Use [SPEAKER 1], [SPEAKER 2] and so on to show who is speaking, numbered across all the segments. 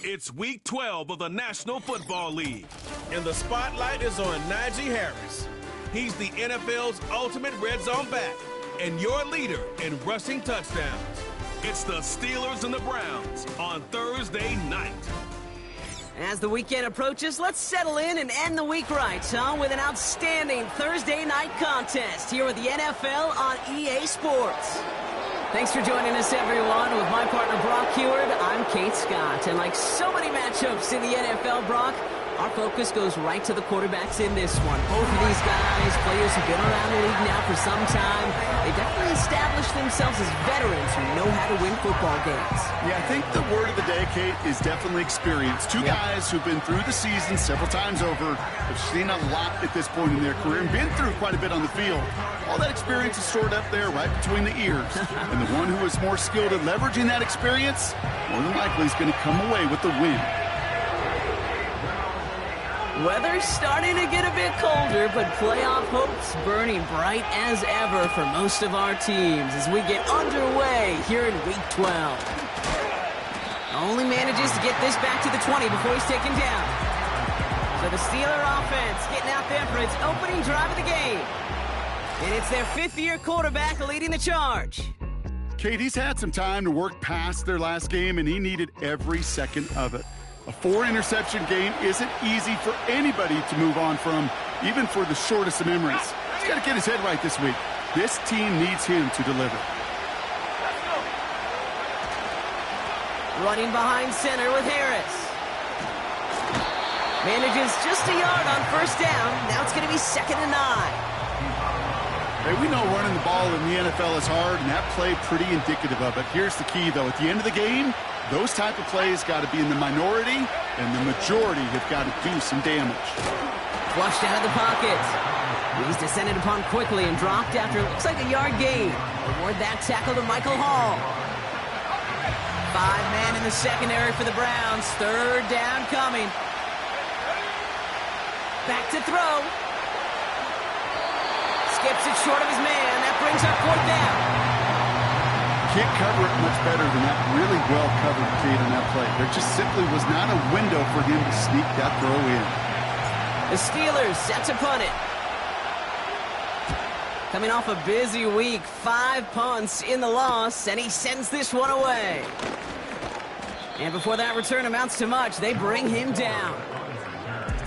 [SPEAKER 1] It's Week 12 of the National Football League.
[SPEAKER 2] And the spotlight is on Najee Harris.
[SPEAKER 1] He's the NFL's ultimate red zone back and your leader in rushing touchdowns. It's the Steelers and the Browns on Thursday night.
[SPEAKER 3] As the weekend approaches, let's settle in and end the week right, with an outstanding Thursday night contest here with the NFL on EA Sports. Thanks for joining us, everyone. With my partner, Brock Heward, I'm Kate Scott. And like so many matchups in the NFL, Brock, our focus goes right to the quarterbacks in this one. Both of these guys, players who've been around the league now for some time, they definitely established themselves as veterans who know how to win football games.
[SPEAKER 4] Yeah, I think the word of the day, Kate, is definitely experience. Two guys who've been through the season several times over, have seen a lot at this point in their career, and been through quite a bit on the field. All that experience is stored up there right between the ears. And the one who is more skilled at leveraging that experience, more than likely is going to come away with the win.
[SPEAKER 3] Weather's starting to get a bit colder, but playoff hopes burning bright as ever for most of our teams as we get underway here in Week 12. Only manages to get this back to the 20 before he's taken down. So the Steeler offense getting out there for its opening drive of the game. And it's their fifth-year quarterback leading the charge.
[SPEAKER 4] Kate, he's had some time to work past their last game, and he needed every second of it. A 4-interception game isn't easy for anybody to move on from, even for the shortest of memories. He's got to get his head right this week. This team needs him to deliver.
[SPEAKER 3] Running behind center with Harris. Manages just a yard on first down. Now it's going to be 2nd and 9.
[SPEAKER 4] Hey, we know running the ball in the NFL is hard, and that play pretty indicative of it. Here's the key, though. At the end of the game, those type of plays got to be in the minority, and the majority have got to do some damage.
[SPEAKER 3] Flushed out of the pocket. He's descended upon quickly and dropped after it looks like a yard gain. Reward that tackle to Michael Hall. 5-man in the secondary for the Browns. 3rd down coming. Back to throw. Skips it short of his man. That brings up 4th down.
[SPEAKER 4] Can't cover it much better than that. Really well covered, Kate, on that play. There just simply was not a window for him to sneak that throw in.
[SPEAKER 3] The Steelers set to punt it. Coming off a busy week, 5 punts in the loss, and he sends this one away. And before that return amounts to much, they bring him down.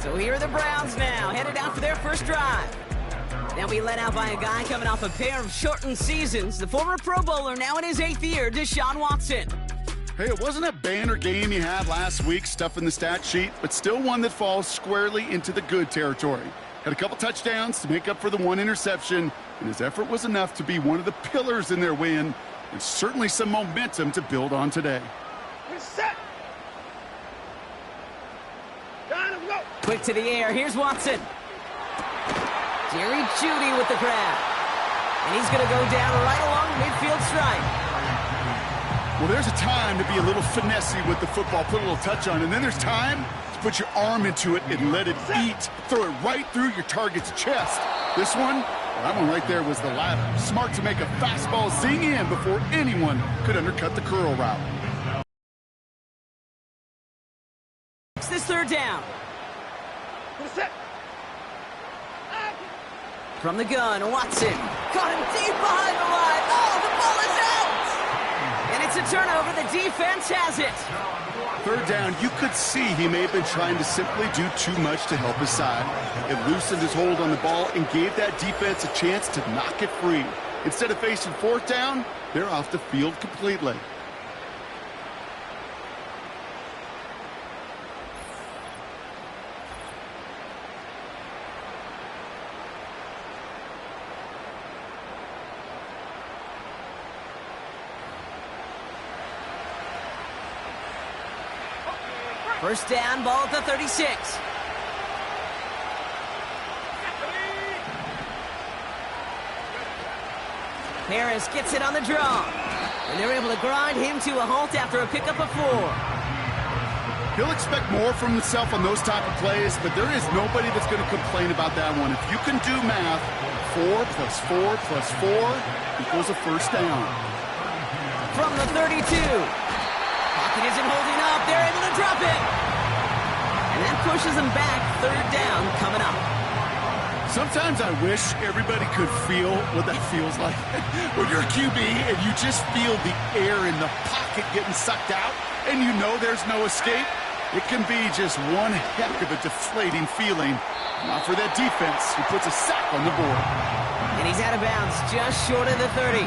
[SPEAKER 3] So here are the Browns now, headed out for their first drive. They'll be led out by a guy coming off a pair of shortened seasons. The former Pro Bowler, now in his 8th year, Deshaun Watson.
[SPEAKER 4] Hey, it wasn't a banner game he had last week, stuff in the stat sheet, but still one that falls squarely into the good territory. Had a couple touchdowns to make up for the 1 interception, and his effort was enough to be one of the pillars in their win, and certainly some momentum to build on today.
[SPEAKER 2] Reset. Go.
[SPEAKER 3] Quick to the air, here's Watson. Jerry Jeudy with the grab. And he's going to go down right along the midfield stripe.
[SPEAKER 4] Well, there's a time to be a little finessey with the football, put a little touch on, and then there's time to put your arm into it and let it eat. Throw it right through your target's chest. This one, well, that one right there was the latter. Smart to make a fastball zing in before anyone could undercut the curl route.
[SPEAKER 3] It's this 3rd down.
[SPEAKER 2] Reset.
[SPEAKER 3] From the gun, Watson. Caught him deep behind the line. Oh, the ball is out! And it's a turnover. The defense has it.
[SPEAKER 4] 3rd down, you could see he may have been trying to simply do too much to help his side. It loosened his hold on the ball and gave that defense a chance to knock it free. Instead of facing 4th down, they're off the field completely.
[SPEAKER 3] First down, ball at the 36. Harris gets it on the draw. And they're able to grind him to a halt after a pickup of 4.
[SPEAKER 4] He'll expect more from himself on those type of plays, but there is nobody that's going to complain about that one. If you can do math, 4 plus 4 plus 4 equals a first down.
[SPEAKER 3] From the 32. Pocket isn't holding up. They're able to drop it. And that pushes them back. Third down coming up.
[SPEAKER 4] Sometimes I wish everybody could feel what that feels like. When you're a QB and you just feel the air in the pocket getting sucked out and you know there's no escape, it can be just one heck of a deflating feeling. Not for that defense, who puts a sack on the board.
[SPEAKER 3] And he's out of bounds, just short of the 30.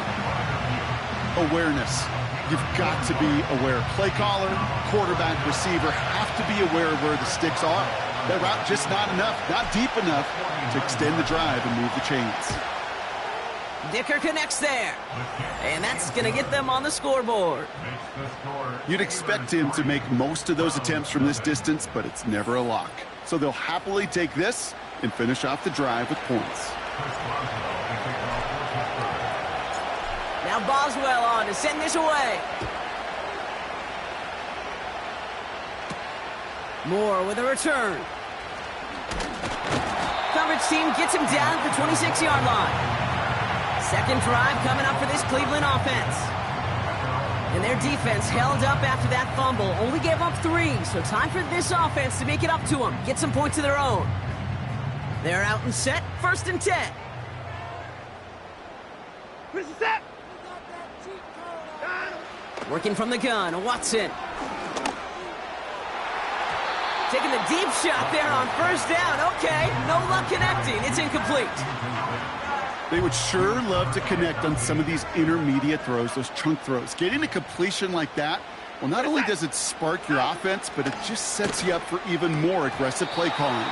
[SPEAKER 4] Awareness. You've got to be aware. Play caller, quarterback, receiver have to be aware of where the sticks are. That route just not enough, not deep enough to extend the drive and move the chains.
[SPEAKER 3] Dicker connects there. And that's going to get them on the scoreboard.
[SPEAKER 4] You'd expect him to make most of those attempts from this distance, but it's never a lock. So they'll happily take this and finish off the drive with points.
[SPEAKER 3] Now Boswell on to send this away. Moore with a return. Coverage team gets him down at the 26-yard line. Second drive coming up for this Cleveland offense. And their defense held up after that fumble. Only gave up 3, so time for this offense to make it up to them. Get some points of their own. They're out and set. 1st and 10.
[SPEAKER 2] Where's the set?
[SPEAKER 3] Working from the gun, Watson. Taking the deep shot there on 1st down. Okay, no luck connecting. It's incomplete.
[SPEAKER 4] They would sure love to connect on some of these intermediate throws, those chunk throws. Getting a completion like that, well, not only does it spark your offense, but it just sets you up for even more aggressive play calling.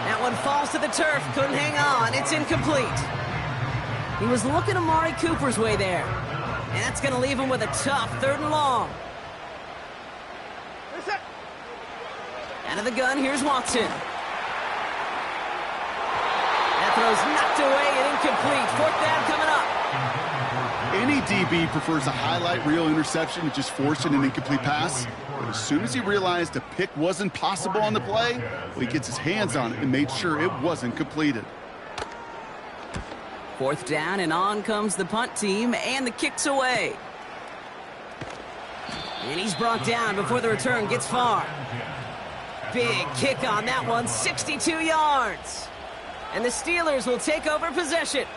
[SPEAKER 3] That one falls to the turf. Couldn't hang on. It's incomplete. He was looking Amari Cooper's way there. And that's going to leave him with a tough 3rd and long. Out of the gun, here's Watson. That throw's knocked away and incomplete. 4th down coming up.
[SPEAKER 4] Any DB prefers a highlight reel interception to just forcing an incomplete pass. But as soon as he realized a pick wasn't possible on the play, well, he gets his hands on it and made sure it wasn't completed.
[SPEAKER 3] 4th down, and on comes the punt team, and the kick's away. And he's brought down before the return gets far. Big kick on that one, 62 yards. And the Steelers will take over possession.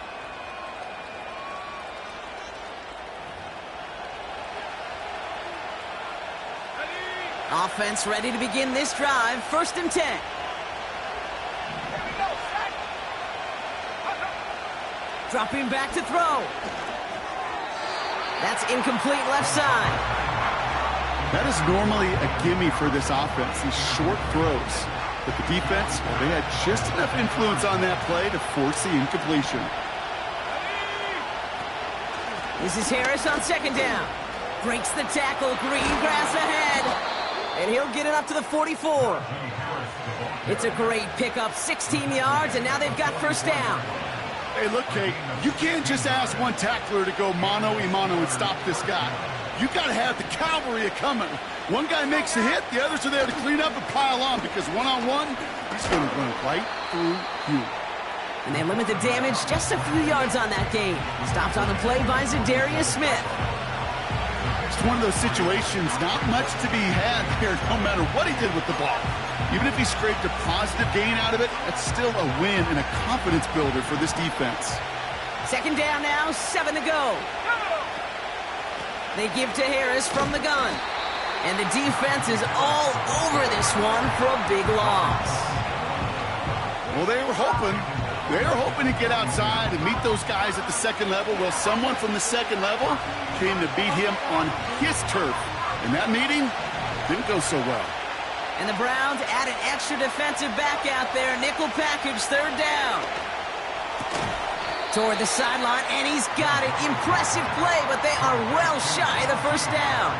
[SPEAKER 3] Offense ready to begin this drive, 1st and 10. Dropping back to throw. That's incomplete left side.
[SPEAKER 4] That is normally a gimme for this offense, these short throws. But the defense, well, they had just enough influence on that play to force the incompletion.
[SPEAKER 3] This is Harris on 2nd down. Breaks the tackle, green grass ahead. And he'll get it up to the 44. It's a great pickup, 16 yards, and now they've got 1st down.
[SPEAKER 4] Hey, look, Kate, you can't just ask one tackler to go mano-a-mano and stop this guy. You got to have the cavalry coming. One guy makes a hit, the others are there to clean up and pile on, because one-on-one, he's going to run right through you.
[SPEAKER 3] And they limit the damage just a few yards on that game. Stopped on the play by Zadarius Smith.
[SPEAKER 4] It's one of those situations, not much to be had here, no matter what he did with the ball. Even if he scraped a positive gain out of it, that's still a win and a confidence builder for this defense.
[SPEAKER 3] 2nd down now, 7 to go. They give to Harris from the gun. And the defense is all over this one for a big loss.
[SPEAKER 4] Well, they were hoping to get outside and meet those guys at the 2nd level. Well, someone from the 2nd level came to beat him on his turf. And that meeting didn't go so well.
[SPEAKER 3] And the Browns add an extra defensive back out there. Nickel package, 3rd down. Toward the sideline, and he's got it. Impressive play, but they are well shy of the 1st down.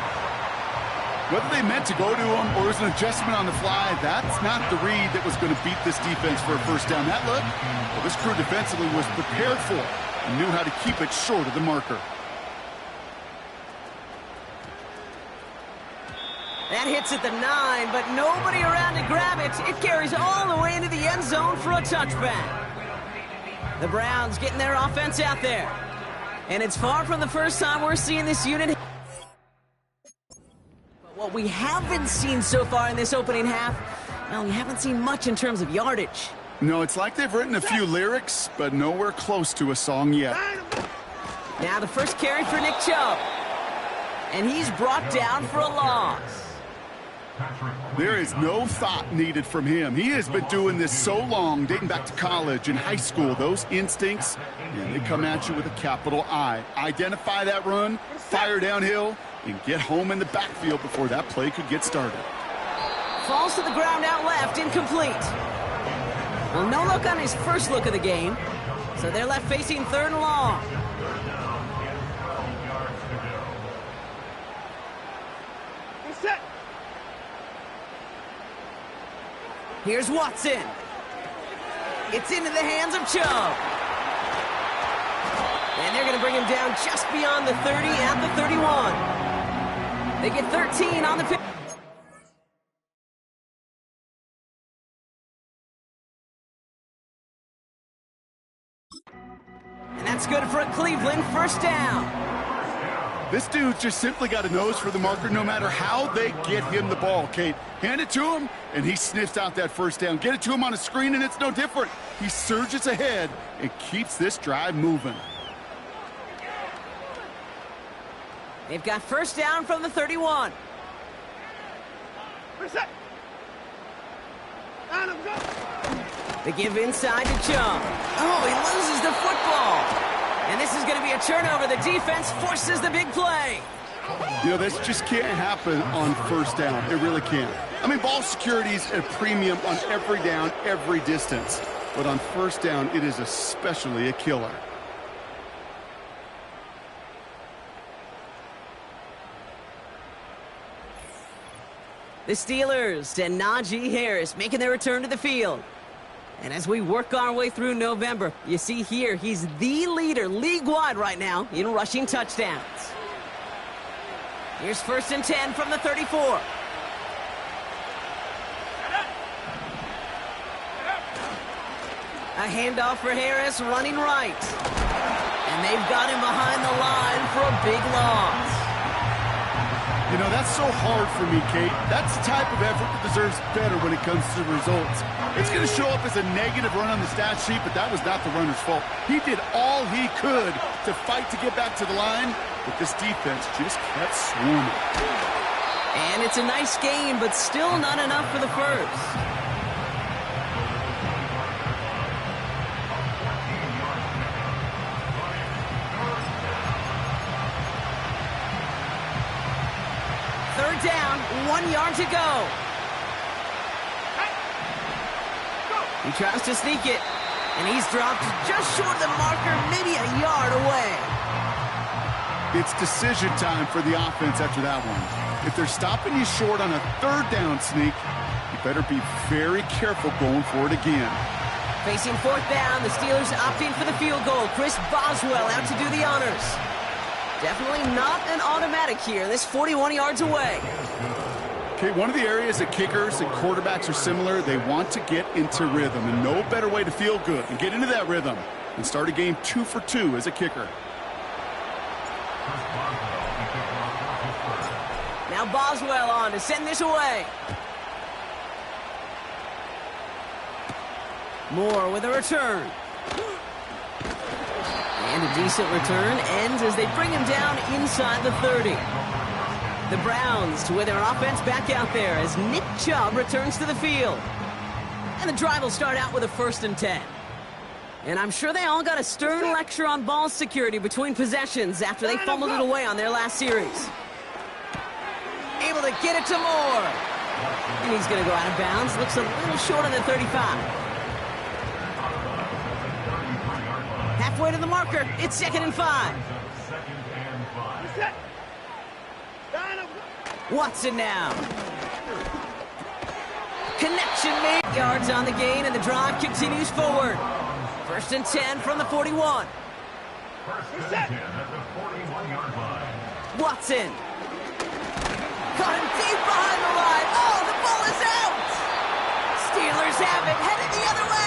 [SPEAKER 4] Whether they meant to go to him or it was an adjustment on the fly, that's not the read that was going to beat this defense for a 1st down. That look, well, this crew defensively was prepared for it and knew how to keep it short of the marker.
[SPEAKER 3] That hits at the 9, but nobody around to grab it. It carries all the way into the end zone for a touchback. The Browns getting their offense out there. And it's far from the first time we're seeing this unit. But What we haven't seen so far in this opening half, well, we haven't seen much in terms of yardage.
[SPEAKER 4] No, it's like they've written a few lyrics, but nowhere close to a song yet.
[SPEAKER 3] Now the first carry for Nick Chubb. And he's brought down for a loss.
[SPEAKER 4] There is no thought needed from him. He has been doing this so long, dating back to college and high school. Those instincts, and they come at you with a capital I. Identify that run, fire downhill, and get home in the backfield before that play could get started.
[SPEAKER 3] Falls to the ground out left, incomplete. Well, no look on his first look of the game, so they're left facing 3rd and long.
[SPEAKER 2] Set.
[SPEAKER 3] Here's Watson. It's into the hands of Chubb. And they're going to bring him down just beyond the 30 at the 31. They get 13 on the pick. And that's good for a Cleveland first down.
[SPEAKER 4] This dude just simply got a nose for the marker no matter how they get him the ball, Kate. Hand it to him, and he sniffs out that first down. Get it to him on a screen, and it's no different. He surges ahead and keeps this drive moving.
[SPEAKER 3] They've got first down from the 31.
[SPEAKER 2] Reset. Down and go.
[SPEAKER 3] They give inside to Chubb. Oh, he loses the football. And this is going to be a turnover. The defense forces the big play.
[SPEAKER 4] You know, this just can't happen on first down. It really can't. I mean, ball security is a premium on every down, every distance. But on first down, it is especially a killer.
[SPEAKER 3] The Steelers and Najee Harris making their return to the field. And as we work our way through November, you see here, he's the leader league-wide right now in rushing touchdowns. Here's 1st and 10 from the 34. A handoff for Harris, running right. And they've got him behind the line for a big loss.
[SPEAKER 4] You know, that's so hard for me, Kate. That's the type of effort that deserves better when it comes to the results. It's going to show up as a negative run on the stat sheet, but that was not the runner's fault. He did all he could to fight to get back to the line, but this defense just kept swarming.
[SPEAKER 3] And it's a nice game, but still not enough for the first. Third down, 1 yard to go. He tries to sneak it, and he's dropped just short of the marker, maybe a yard away.
[SPEAKER 4] It's decision time for the offense after that one. If they're stopping you short on a 3rd down sneak, you better be very careful going for it again.
[SPEAKER 3] Facing 4th down, the Steelers opting for the field goal. Chris Boswell out to do the honors. Definitely not an automatic here. This 41 yards away.
[SPEAKER 4] Okay, one of the areas that kickers and quarterbacks are similar, they want to get into rhythm, and no better way to feel good and get into that rhythm and start a game 2 for 2 as a kicker.
[SPEAKER 3] Now Boswell on to send this away. Moore with a return. And a decent return ends as they bring him down inside the 30. The Browns with their offense back out there as Nick Chubb returns to the field. And the drive will start out with a 1st and 10. And I'm sure they all got a stern lecture on ball security between possessions after they fumbled it away on their last series. Able to get it to Moore. And he's going to go out of bounds. Looks a little short on the 35. Halfway to the marker. It's 2nd and 5. Watson now. Connection made. Yards on the gain, and the drive continues forward. 1st and 10 from the 41. Watson. Caught him deep behind the line. Oh, the ball is out. Steelers have it, headed the other way.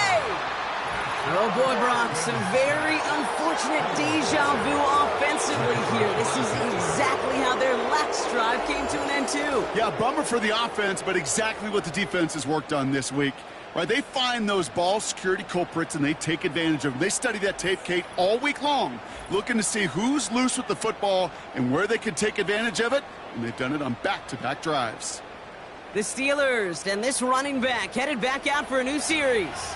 [SPEAKER 3] Oh boy, Brock, some very unfortunate deja vu offensively here. This is exactly how their last drive came to an end too.
[SPEAKER 4] Yeah, bummer for the offense, but exactly what the defense has worked on this week. Right, they find those ball security culprits and they take advantage of them. They study that tape, Kate, all week long, looking to see who's loose with the football and where they can take advantage of it, and they've done it on back-to-back drives.
[SPEAKER 3] The Steelers and this running back headed back out for a new series.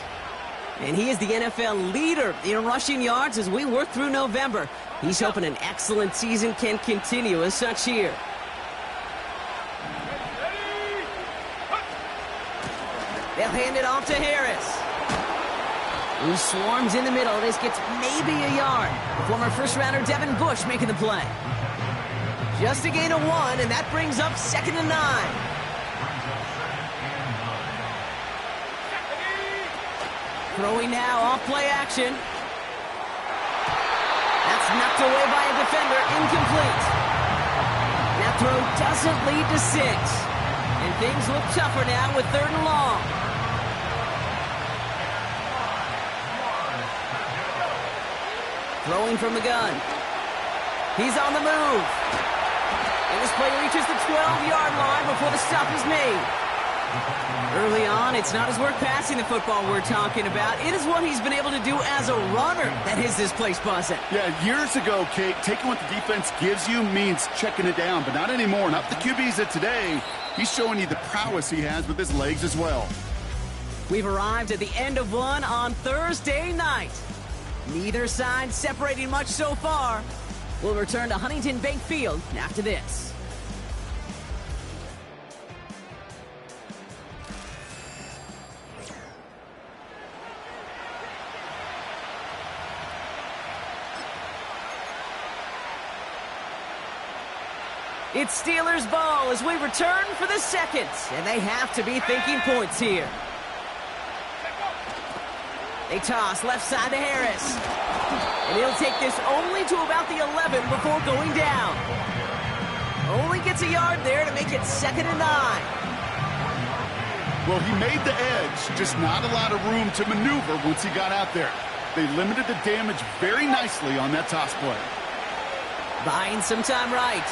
[SPEAKER 3] And he is the NFL leader in rushing yards as we work through November. He's hoping an excellent season can continue as such here. They'll hand it off to Harris, who swarms in the middle. This gets maybe a yard. Former first-rounder Devin Bush making the play. Just a gain of 1, and that brings up 2nd and 9. Throwing now off play action. That's knocked away by a defender, incomplete. That throw doesn't lead to 6. And things look tougher now with 3rd and long. Throwing from the gun. He's on the move. And this play reaches the 12-yard line before the stop is made. Early on, it's not his work passing the football we're talking about. It is what he's been able to do as a runner that has this place buzzing.
[SPEAKER 4] Yeah, years ago, Kate, taking what the defense gives you means checking it down, but not anymore. Not the QBs of today. He's showing you the prowess he has with his legs as well.
[SPEAKER 3] We've arrived at the end of one on Thursday night. Neither side separating much so far. We'll return to Huntington Bank Field after this. It's Steelers ball as we return for the second, and they have to be thinking points here. They toss left side to Harris. And he'll take this only to about the 11 before going down. Only gets a yard there to make it 2nd and 9.
[SPEAKER 4] Well, he made the edge, just not a lot of room to maneuver once he got out there. They limited the damage very nicely on that toss play.
[SPEAKER 3] Buying some time right.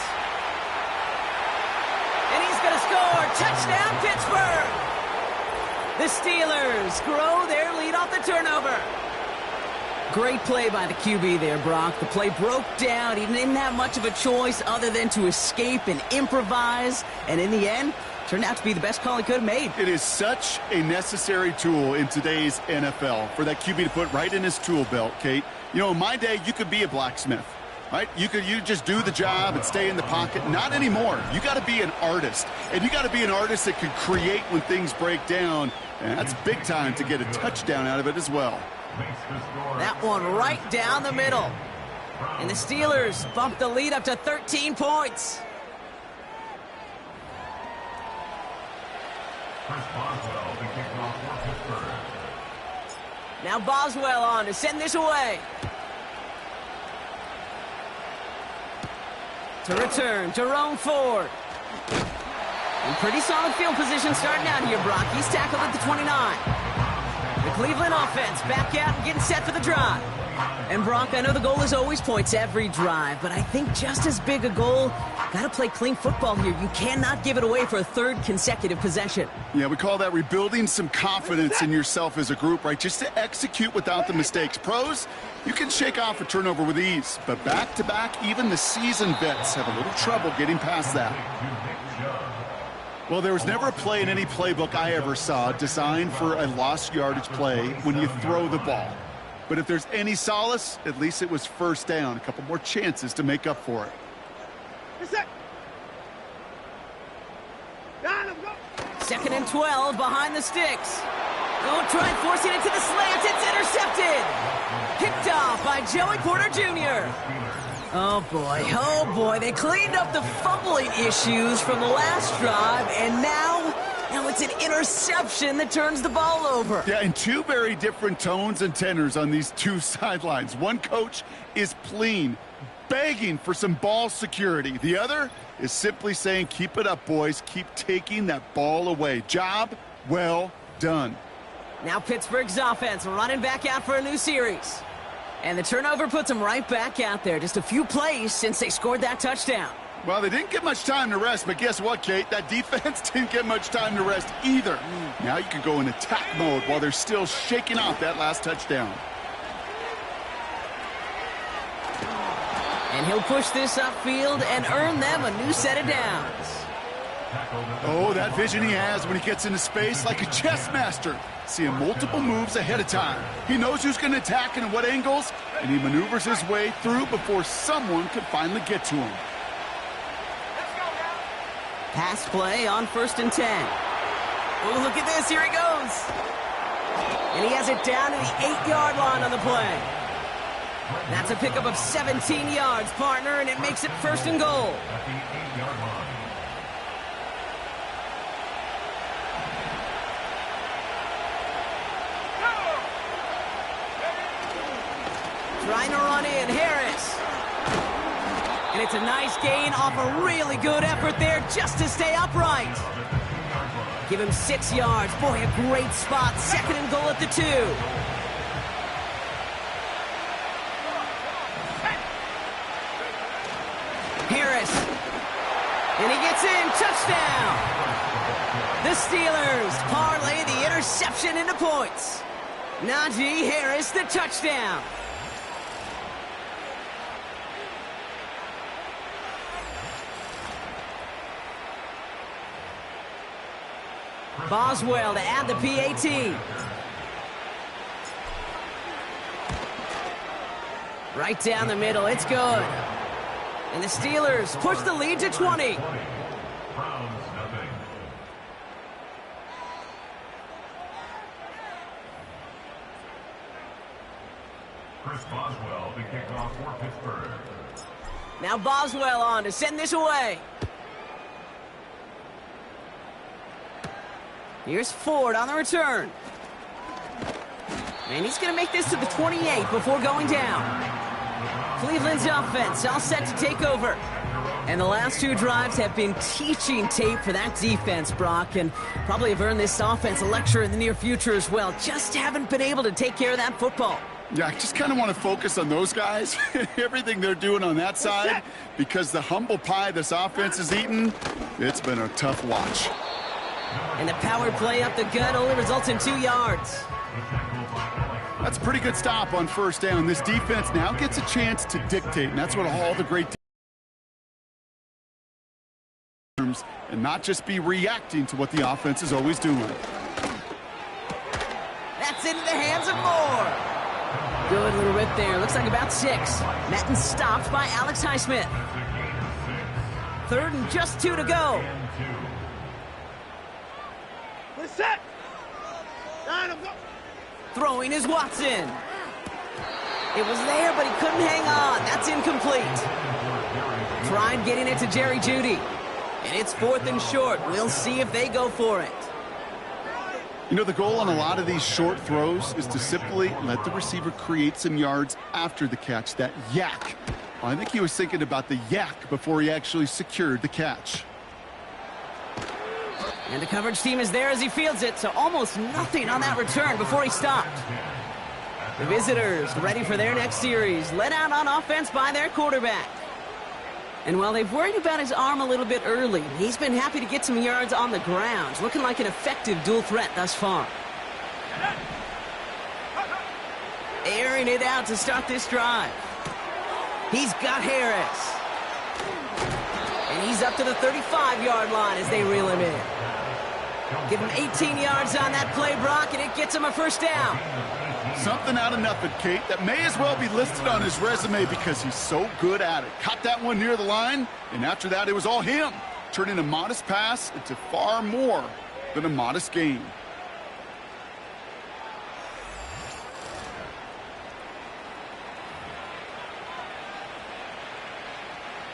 [SPEAKER 3] And he's going to score. Touchdown, Pittsburgh. The Steelers grow their lead off the turnover. Great play by the QB there, Brock. The play broke down. He didn't have much of a choice other than to escape and improvise. And in the end, turned out to be the best call he could have made.
[SPEAKER 4] It is such a necessary tool in today's NFL for that QB to put right in his tool belt, Kate. You know, in my day, you could be a blacksmith. Right? You just do the job and stay in the pocket. Not anymore. You got to be an artist. And you got to be an artist that can create when things break down. And that's big time to get a touchdown out of it as well.
[SPEAKER 3] That one right down the middle. And the Steelers bump the lead up to 13 points. Now Boswell on to send this away. To return, Jerome Ford. In pretty solid field position starting out here, Brock. He's tackled at the 29. The Cleveland offense back out and getting set for the drive. And Brock, I know the goal is always points every drive, but I think just as big a goal, got to play clean football here. You cannot give it away for a 3rd consecutive possession.
[SPEAKER 4] Yeah, we call that rebuilding some confidence in yourself as a group, right? Just to execute without the mistakes. Pros, you can shake off a turnover with ease, but back-to-back, even the seasoned vets have a little trouble getting past that. Well, there was never a play in any playbook I ever saw designed for a lost yardage play when you throw the ball. But if there's any solace, at least it was first down. A couple more chances to make up for it.
[SPEAKER 3] Second and 12 behind the sticks. Don't try forcing it to the slant. It's intercepted. Picked off by Joey Porter Jr. Oh boy, they cleaned up the fumbling issues from the last drive, and now it's an interception that turns the ball over.
[SPEAKER 4] Yeah, and two very different tones and tenors on these two sidelines. One coach is pleading, begging for some ball security. The other is simply saying, keep it up, boys. Keep taking that ball away. Job well done.
[SPEAKER 3] Now Pittsburgh's offense running back out for a new series. And the turnover puts them right back out there. Just a few plays since they scored that touchdown.
[SPEAKER 4] Well, they didn't get much time to rest, but guess what, Kate? That defense didn't get much time to rest either. Now you can go in attack mode while they're still shaking off that last touchdown.
[SPEAKER 3] And he'll push this upfield and earn them a new set of downs.
[SPEAKER 4] Oh, that vision he has when he gets into space like a chess master. Seeing multiple moves ahead of time. He knows who's going to attack and at what angles, and he maneuvers his way through before someone could finally get to him.
[SPEAKER 3] Pass play on 1st and 10. Oh, look at this. Here he goes. And he has it down to the 8-yard line on the play. That's a pickup of 17 yards, partner, and it makes it 1st and goal. Trying to run in, Harris. And it's a nice gain off a really good effort there just to stay upright. Give him 6 yards. Boy, a great spot. 2nd and goal at the 2. Harris. And he gets in. Touchdown. The Steelers parlay the interception into points. Najee Harris, the touchdown. Boswell to add the PAT. Right down the middle, it's good. And the Steelers push the lead to 20.
[SPEAKER 5] Chris Boswell to kick off for Pittsburgh.
[SPEAKER 3] Now Boswell on to send this away. Here's Ford on the return. And he's going to make this to the 28 before going down. Cleveland's offense all set to take over. And the last 2 drives have been teaching tape for that defense, Brock, and probably have earned this offense a lecture in the near future as well. Just haven't been able to take care of that football.
[SPEAKER 4] Yeah, I just kind of want to focus on those guys, everything they're doing on that side, because the humble pie this offense is eating, it's been a tough watch.
[SPEAKER 3] And the power play up the gut only results in 2 yards.
[SPEAKER 4] That's a pretty good stop on 1st down. This defense now gets a chance to dictate, and that's what all the great teams, and not just be reacting to what the offense is always doing.
[SPEAKER 3] That's into the hands of Moore. Good little rip there. Looks like about 6. Metton stopped by Alex Highsmith. 3rd and just 2 to go.
[SPEAKER 2] Set.
[SPEAKER 3] Throwing is Watson. It was there, but he couldn't hang on. That's incomplete. Tried getting it to Jerry Jeudy. And it's 4th and short. We'll see if they go for it.
[SPEAKER 4] You know, the goal on a lot of these short throws is to simply let the receiver create some yards after the catch, that yak. Well, I think he was thinking about the yak before he actually secured the catch.
[SPEAKER 3] And the coverage team is there as he fields it, so almost nothing on that return before he stopped. The visitors ready for their next series, led out on offense by their quarterback. And while they've worried about his arm a little bit early, he's been happy to get some yards on the ground, looking like an effective dual threat thus far. Airing it out to start this drive. He's got Harris. And he's up to the 35-yard line as they reel him in. Give him 18 yards on that play, Brock, and it gets him a 1st down.
[SPEAKER 4] Something out of nothing, Kate, that may as well be listed on his resume because he's so good at it. Caught that one near the line, and after that, it was all him. Turning a modest pass into far more than a modest gain.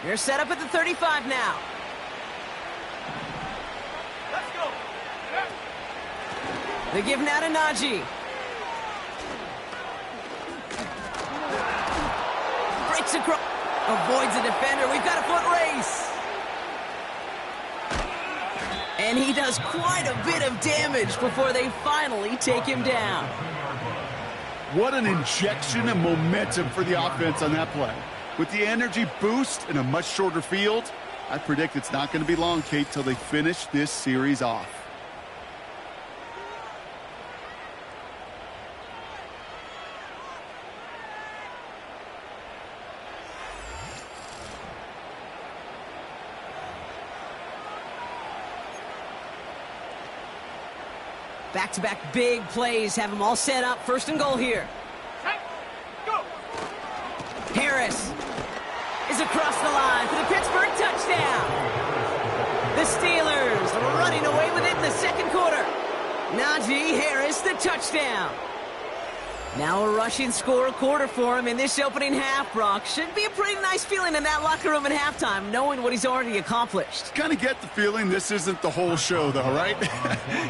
[SPEAKER 3] They're set up at the 35 now.
[SPEAKER 2] Let's go.
[SPEAKER 3] They give now to Najee. Breaks across. Avoids a defender. We've got a foot race. And he does quite a bit of damage before they finally take him down.
[SPEAKER 4] What an injection of momentum for the offense on that play. With the energy boost and a much shorter field, I predict it's not going to be long, Kate, till they finish this series off.
[SPEAKER 3] Back-to-back big plays have them all set up. First and goal here.
[SPEAKER 2] Go!
[SPEAKER 3] Harris is across the line for the Pittsburgh touchdown. The Steelers are running away with it in the second quarter. Najee Harris, the touchdown. Now a rushing score, a quarter for him in this opening half, Brock. Should be a pretty nice feeling in that locker room at halftime, knowing what he's already accomplished.
[SPEAKER 4] Kind of get the feeling this isn't the whole show, though, right?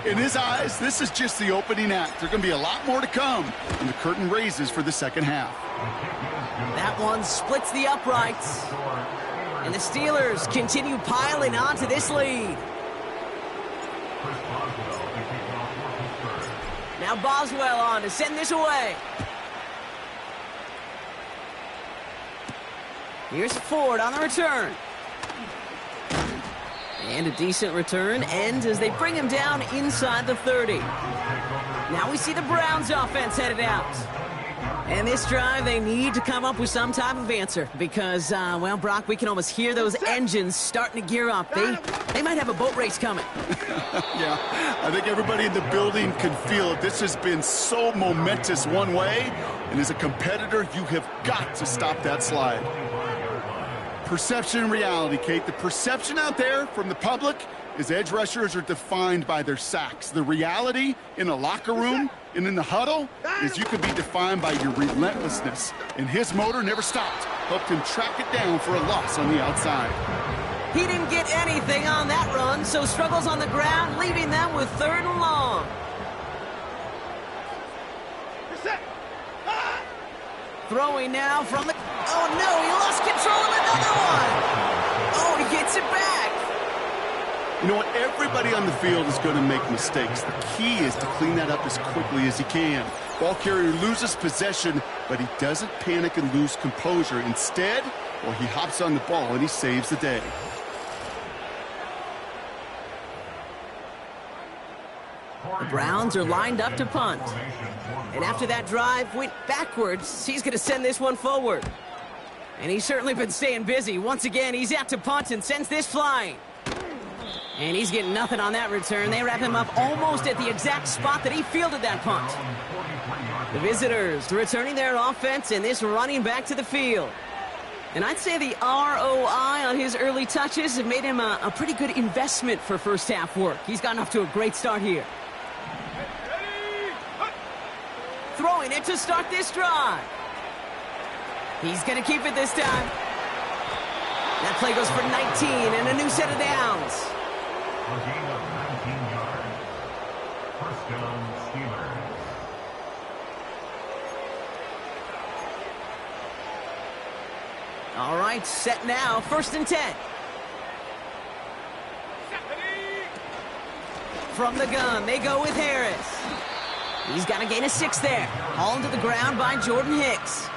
[SPEAKER 4] In his eyes, this is just the opening act. There's going to be a lot more to come when the curtain raises for the second half.
[SPEAKER 3] That one splits the uprights. And the Steelers continue piling onto this lead. Now Boswell on to send this away. Here's Ford on the return. And a decent return ends as they bring him down inside the 30. Now we see the Browns offense headed out. And this drive, they need to come up with some type of answer because, well, Brock, we can almost hear those engines starting to gear up. They might have a boat race coming.
[SPEAKER 4] Yeah, I think everybody in the building can feel it. This has been so momentous one way, and as a competitor, you have got to stop that slide. Perception and reality, Kate. The perception out there from the public is edge rushers are defined by their sacks. The reality in a locker room and in the huddle is you could be defined by your relentlessness. And his motor never stopped. Helped him track it down for a loss on the outside.
[SPEAKER 3] He didn't get anything on that run, so struggles on the ground, leaving them with third and long. Throwing now from the... Oh, no, he lost control of another one. Oh, he gets it back.
[SPEAKER 4] You know what? Everybody on the field is going to make mistakes. The key is to clean that up as quickly as he can. Ball carrier loses possession, but he doesn't panic and lose composure. Instead, well, he hops on the ball and he saves the day.
[SPEAKER 3] The Browns are lined up to punt. And after that drive went backwards, he's going to send this one forward. And he's certainly been staying busy. Once again, he's out to punt and sends this flying. And he's getting nothing on that return. They wrap him up almost at the exact spot that he fielded that punt. The visitors returning their offense and this running back to the field. And I'd say the ROI on his early touches have made him a pretty good investment for first half work. He's gotten off to a great start here. Throwing it to start this drive. He's going to keep it this time. That play goes for 19 and a new set of downs.
[SPEAKER 5] A gain of 19 yards. First down, Steelers.
[SPEAKER 3] All right, set now. First and 10. From the gun, they go with Harris. He's got a gain of 6 there. Hauled to the ground by Jordan Hicks.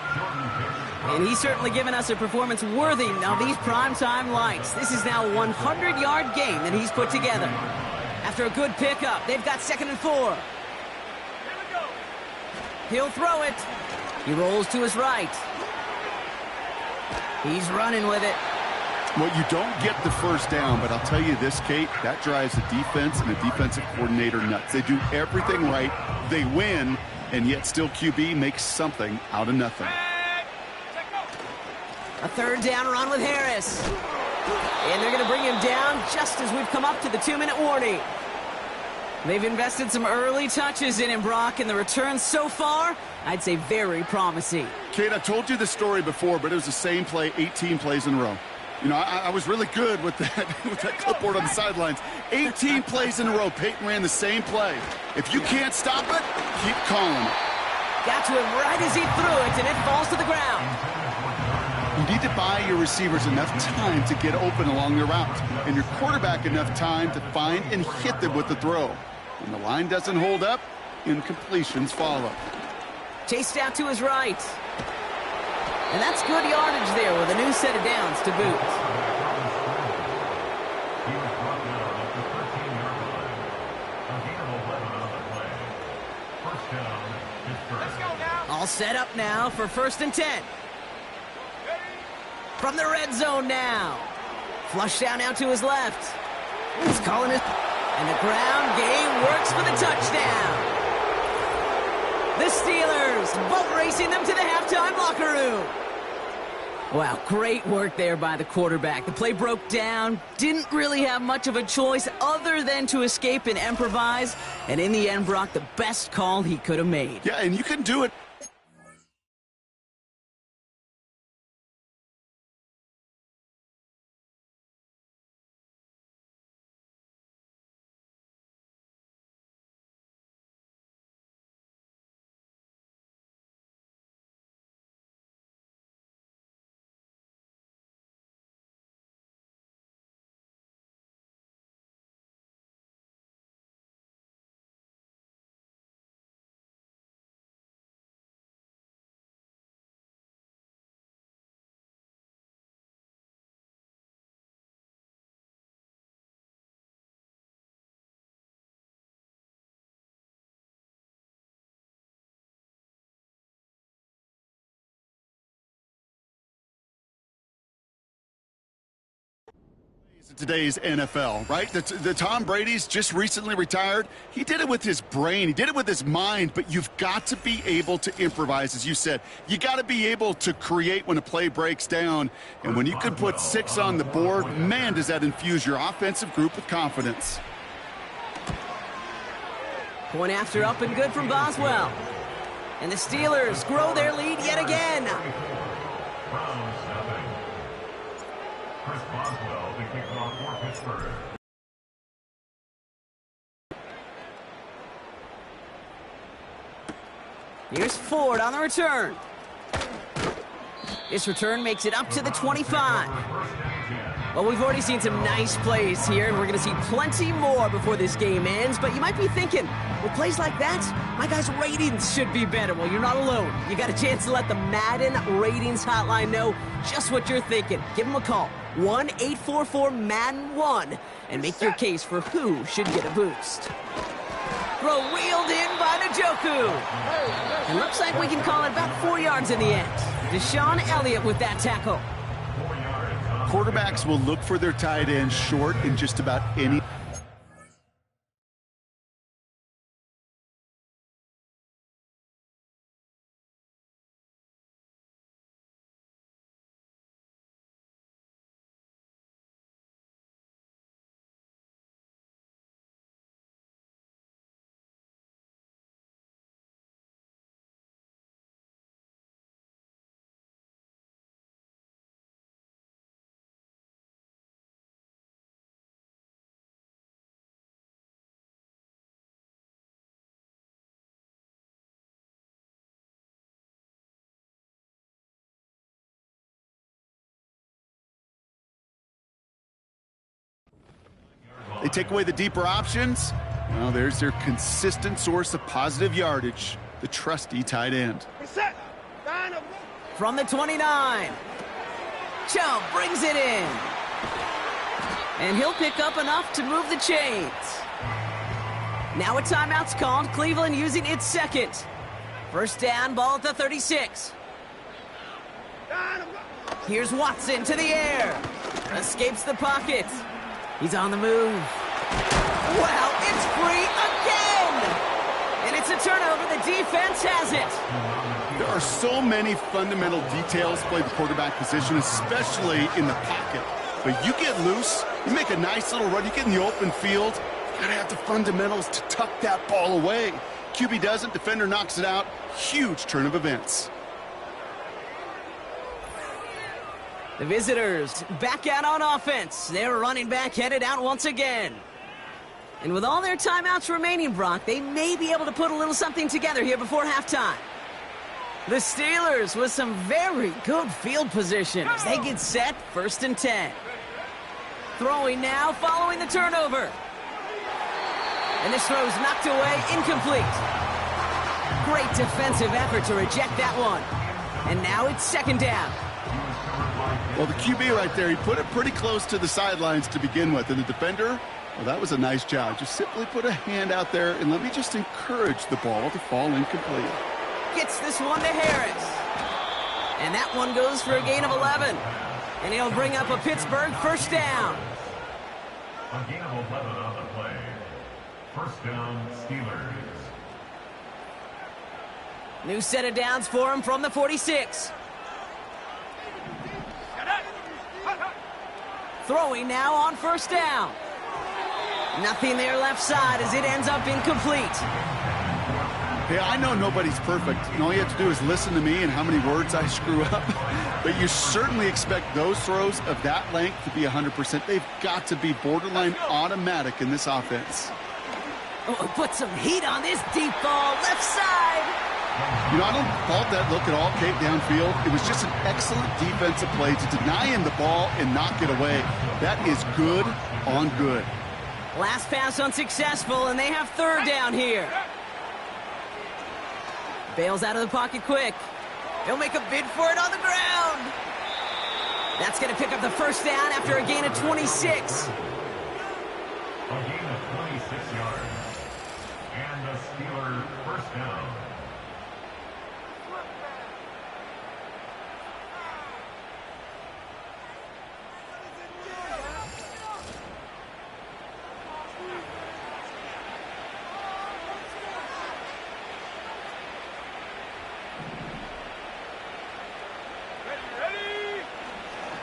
[SPEAKER 3] And he's certainly given us a performance worthy of these primetime lights. This is now a 100-yard game that he's put together. After a good pickup, they've got 2nd and 4. He'll throw it. He rolls to his right. He's running with it.
[SPEAKER 4] Well, you don't get the first down, but I'll tell you this, Kate, that drives the defense and the defensive coordinator nuts. They do everything right. They win, and yet still QB makes something out of nothing.
[SPEAKER 3] A third down run with Harris. And they're going to bring him down just as we've come up to the 2-minute warning. They've invested some early touches in him, Brock, and the returns so far, I'd say very promising.
[SPEAKER 4] Kate, I told you this story before, but it was the same play 18 plays in a row. You know, I was really good with that clipboard on the sidelines. 18 plays in a row. Peyton ran the same play. If you can't stop it, keep calling it.
[SPEAKER 3] Got to him right as he threw it, and it falls to the ground.
[SPEAKER 4] You need to buy your receivers enough time to get open along their route, and your quarterback enough time to find and hit them with the throw. When the line doesn't hold up, incompletions follow.
[SPEAKER 3] Chased out to his right. And that's good yardage there with a new set of downs to boot.
[SPEAKER 5] He was brought down at the 13-yard line. A gain of 11 on the play. First down is first.
[SPEAKER 3] All set up now for 1st and 10. From the red zone now. Flush down out to his left. He's calling it. And the ground game works for the touchdown. The Steelers boat racing them to the halftime locker room. Wow, great work there by the quarterback. The play broke down, didn't really have much of a choice other than to escape and improvise. And in the end, Brock, the best call he could have made.
[SPEAKER 4] Yeah, and you can do it. Today's NFL, right? The Tom Brady's just recently retired. He did it with his brain. He did it with his mind, but you've got to be able to improvise, as you said. You got to be able to create when a play breaks down. And when you can put 6 on the board, man, does that infuse your offensive group with confidence.
[SPEAKER 3] Point after up and good from Boswell. And the Steelers grow their lead yet again.
[SPEAKER 5] Browns nothing. Chris Boswell, the kickoff for Pittsburgh.
[SPEAKER 3] Here's Ford on the return. This return makes it up to the 25. Well, we've already seen some nice plays here, and we're going to see plenty more before this game ends. But you might be thinking, with plays like that, my guys' ratings should be better. Well, you're not alone. You got a chance to let the Madden Ratings Hotline know just what you're thinking. Give them a call, 1-844-MADDEN-1, and make your case for who should get a boost. Throw reeled in by Njoku. It looks like we can call it about 4 yards in the end. Deshaun Elliott with that tackle.
[SPEAKER 4] Quarterbacks will look for their tight end short in just about any. They take away the deeper options. Well, there's their consistent source of positive yardage, the trusty tight end.
[SPEAKER 3] From the 29. Chubb brings it in. And he'll pick up enough to move the chains. Now a timeout's called. Cleveland using its second. First down, ball at the 36. Here's Watson to the air. Escapes the pocket. He's on the move. Wow, it's free again! And it's a turnover. The defense has it.
[SPEAKER 4] There are so many fundamental details play the quarterback position, especially in the pocket. But you get loose, you make a nice little run, you get in the open field, you gotta have the fundamentals to tuck that ball away. QB doesn't, defender knocks it out. Huge turn of events.
[SPEAKER 3] The visitors back out on offense. Their running back headed out once again. And with all their timeouts remaining, Brock, they may be able to put a little something together here before halftime. The Steelers with some very good field position as they get set, 1st and 10. Throwing now following the turnover. And this throw's knocked away, incomplete. Great defensive effort to reject that one. And now it's second down.
[SPEAKER 4] Well, the QB right there, he put it pretty close to the sidelines to begin with. And the defender, well, that was a nice job. Just simply put a hand out there and let me just encourage the ball to fall incomplete.
[SPEAKER 3] Gets this one to Harris. And that one goes for a gain of 11. And he'll bring up a Pittsburgh first down.
[SPEAKER 5] A gain of 11 on the play. First down, Steelers.
[SPEAKER 3] New set of downs for him from the 46. Throwing now on first down. Nothing there left side as it ends up incomplete.
[SPEAKER 4] Hey, I know nobody's perfect, and all you have to do is listen to me and how many words I screw up. But you certainly expect those throws of that length to be 100%. They've got to be borderline automatic in this offense.
[SPEAKER 3] Oh, put some heat on this deep ball, left side.
[SPEAKER 4] You know, I don't fault that look at all, Kate, downfield. It was just an excellent defensive play to deny him the ball and knock it away. That is good on good.
[SPEAKER 3] Last pass unsuccessful, and they have third down here. Bails out of the pocket quick. He'll make a bid for it on the ground. That's going to pick up the first down after a gain of 26.
[SPEAKER 5] A gain of 26 yards. And the Steelers first down.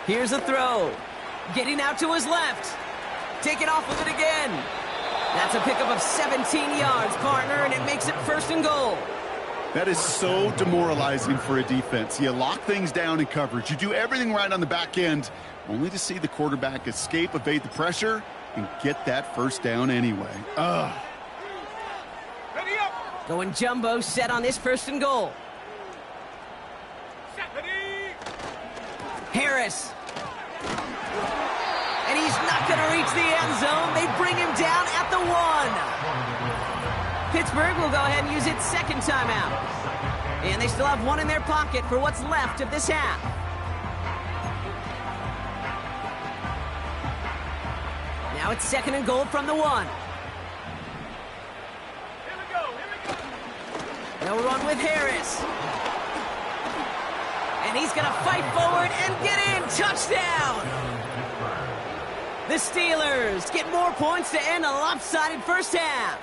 [SPEAKER 3] Here's a throw. Getting out to his left. Taking off with it again. That's a pickup of 17 yards, partner, and it makes it first and goal.
[SPEAKER 4] That is so demoralizing for a defense. You lock things down in coverage. You do everything right on the back end, only to see the quarterback escape, evade the pressure, and get that first down anyway. Ugh.
[SPEAKER 2] Ready up.
[SPEAKER 3] Going jumbo set on this first and goal.
[SPEAKER 2] Set, ready.
[SPEAKER 3] Harris. And he's not going to reach the end zone. They bring him down at the 1. Pittsburgh will go ahead and use its second timeout. And they still have one in their pocket for what's left of this half. Now it's second and goal from the 1.
[SPEAKER 2] Here we go.
[SPEAKER 3] They'll run with Harris. And he's going to fight forward and get in. Touchdown! The Steelers get more points to end a lopsided first half.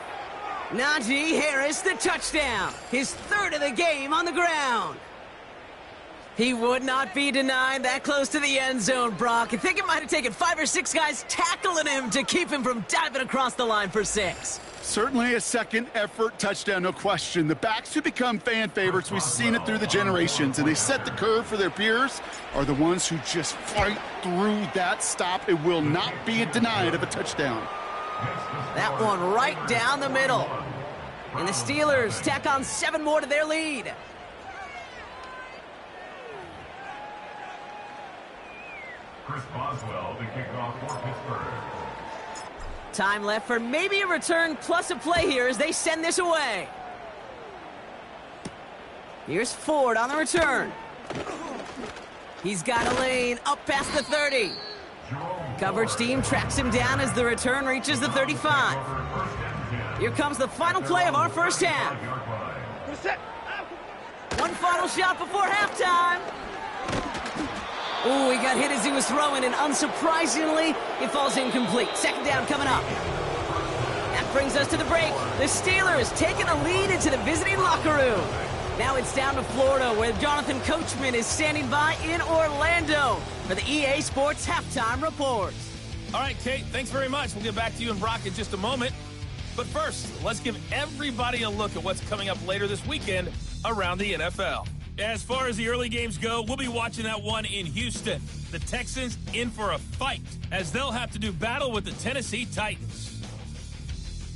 [SPEAKER 3] Najee Harris, the touchdown. His third of the game on the ground. He would not be denied that close to the end zone, Brock. I think it might have taken 5 or 6 guys tackling him to keep him from diving across the line for 6.
[SPEAKER 4] Certainly a second effort touchdown, no question. The backs who become fan favorites, we've seen it through the generations, and they set the curve for their peers, are the ones who just fight through that stop. It will not be denied of a touchdown.
[SPEAKER 3] That one right down the middle. And the Steelers tack on 7 more to their lead.
[SPEAKER 5] Chris Boswell, the kickoff for Pittsburgh.
[SPEAKER 3] Time left for maybe a return plus a play here as they send this away. Here's Ford on the return. He's got a lane up past the 30. Coverage team tracks him down as the return reaches the 35. Here comes the final play of our first half.
[SPEAKER 2] Set.
[SPEAKER 3] One final shot before halftime. Oh, he got hit as he was throwing, and unsurprisingly, it falls incomplete. Second down coming up. That brings us to the break. The Steelers taking a lead into the visiting locker room. Now it's down to Florida, where Jonathan Coachman is standing by in Orlando for the EA Sports Halftime Report.
[SPEAKER 1] All right, Kate, thanks very much. We'll get back to you and Brock in just a moment. But first, let's give everybody a look at what's coming up later this weekend around the NFL. As far as the early games go, we'll be watching that one in Houston. The Texans in for a fight, as they'll have to do battle with the Tennessee Titans.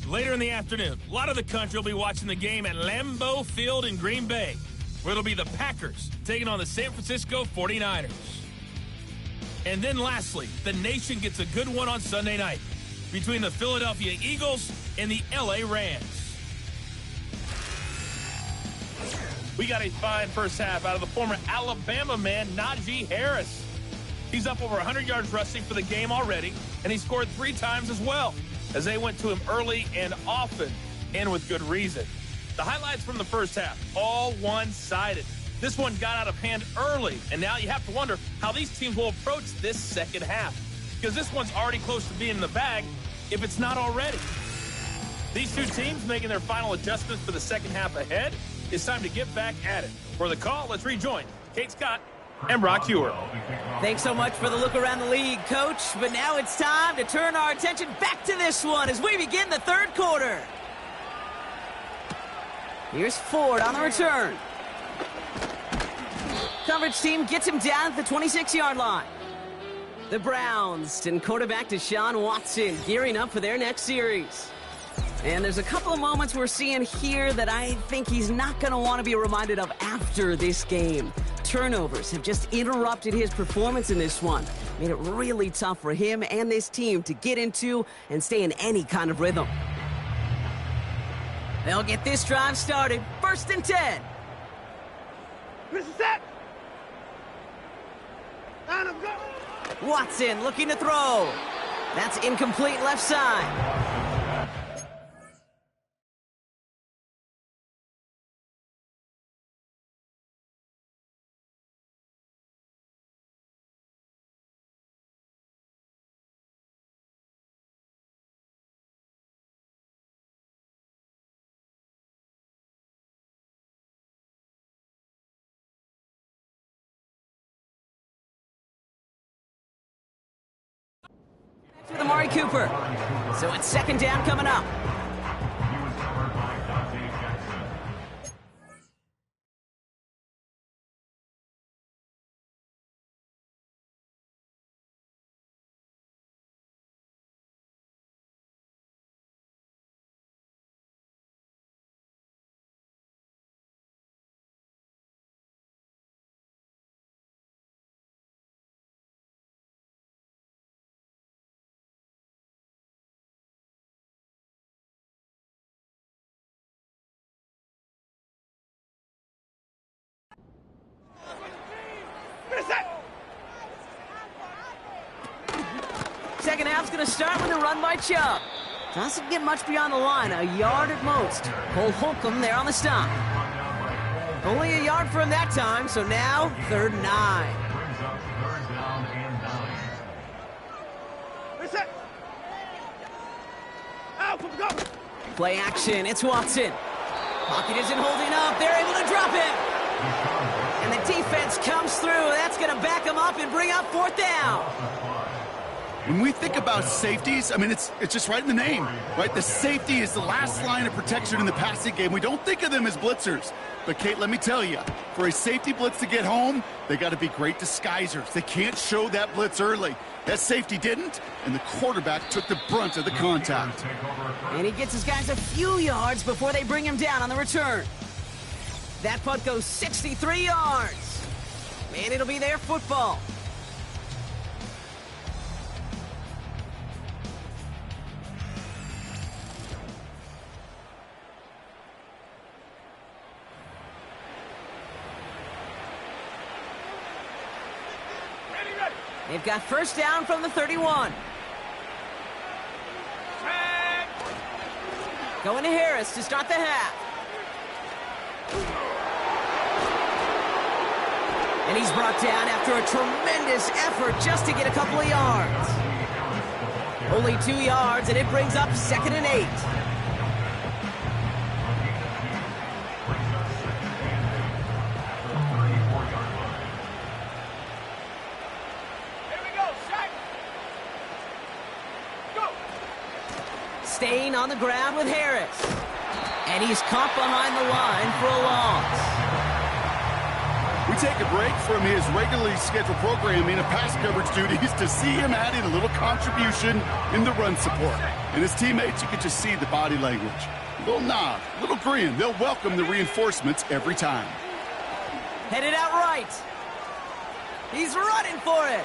[SPEAKER 1] Later in the afternoon, a lot of the country will be watching the game at Lambeau Field in Green Bay, where it'll be the Packers taking on the San Francisco 49ers. And then lastly, the nation gets a good one on Sunday night between the Philadelphia Eagles and the LA Rams. We got a fine first half out of the former Alabama man, Najee Harris. He's up over 100 yards rushing for the game already, and he scored 3 times as well, as they went to him early and often, and with good reason. The highlights from the first half, all one-sided. This one got out of hand early, and now you have to wonder how these teams will approach this second half, because this one's already close to being in the bag, if it's not already. These two teams making their final adjustments for the second half ahead. It's time to get back at it. For the call, let's rejoin Kate Scott and Brock Hewer.
[SPEAKER 3] Thanks so much for the look around the league, Coach. But now it's time to turn our attention back to this one as we begin the third quarter. Here's Ford on the return. Coverage team gets him down at the 26-yard line. The Browns and quarterback Deshaun Watson gearing up for their next series. And there's a couple of moments we're seeing here that I think he's not going to want to be reminded of after this game. Turnovers have just interrupted his performance in this one. Made it really tough for him and this team to get into and stay in any kind of rhythm. They'll get this drive started. 1st and 10.
[SPEAKER 2] This is set. And I'm going.
[SPEAKER 3] Watson looking to throw. That's incomplete left side. With Amari Cooper. So it's 2nd down coming up. Second half's going to start with a run by Chubb. Doesn't get much beyond the line, a yard at most. Cole Holcomb there on the stop. Only a yard for him that time, so now 3rd and 9.
[SPEAKER 2] Reset. Out, go.
[SPEAKER 3] Play action, it's Watson. Pocket isn't holding up, they're able to drop him. And the defense comes through, that's going to back him up and bring up 4th down.
[SPEAKER 4] When we think about safeties, I mean, it's just right in the name, right? The safety is the last line of protection in the passing game. We don't think of them as blitzers. But, Kate, let me tell you, for a safety blitz to get home, they got to be great disguisers. They can't show that blitz early. That safety didn't, and the quarterback took the brunt of the contact.
[SPEAKER 3] And he gets his guys a few yards before they bring him down on the return. That punt goes 63 yards. And it'll be their football. They've got 1st down from the 31. Going to Harris to start the half. And he's brought down after a tremendous effort just to get a couple of yards. Only 2 yards, and it brings up 2nd and 8. Staying on the ground with Harris. And he's caught behind the line for a loss.
[SPEAKER 4] We take a break from his regularly scheduled programming of pass coverage duties to see him adding a little contribution in the run support. And his teammates, you can just see the body language. A little nod, a little grin. They'll welcome the reinforcements every time.
[SPEAKER 3] Headed out right. He's running for it.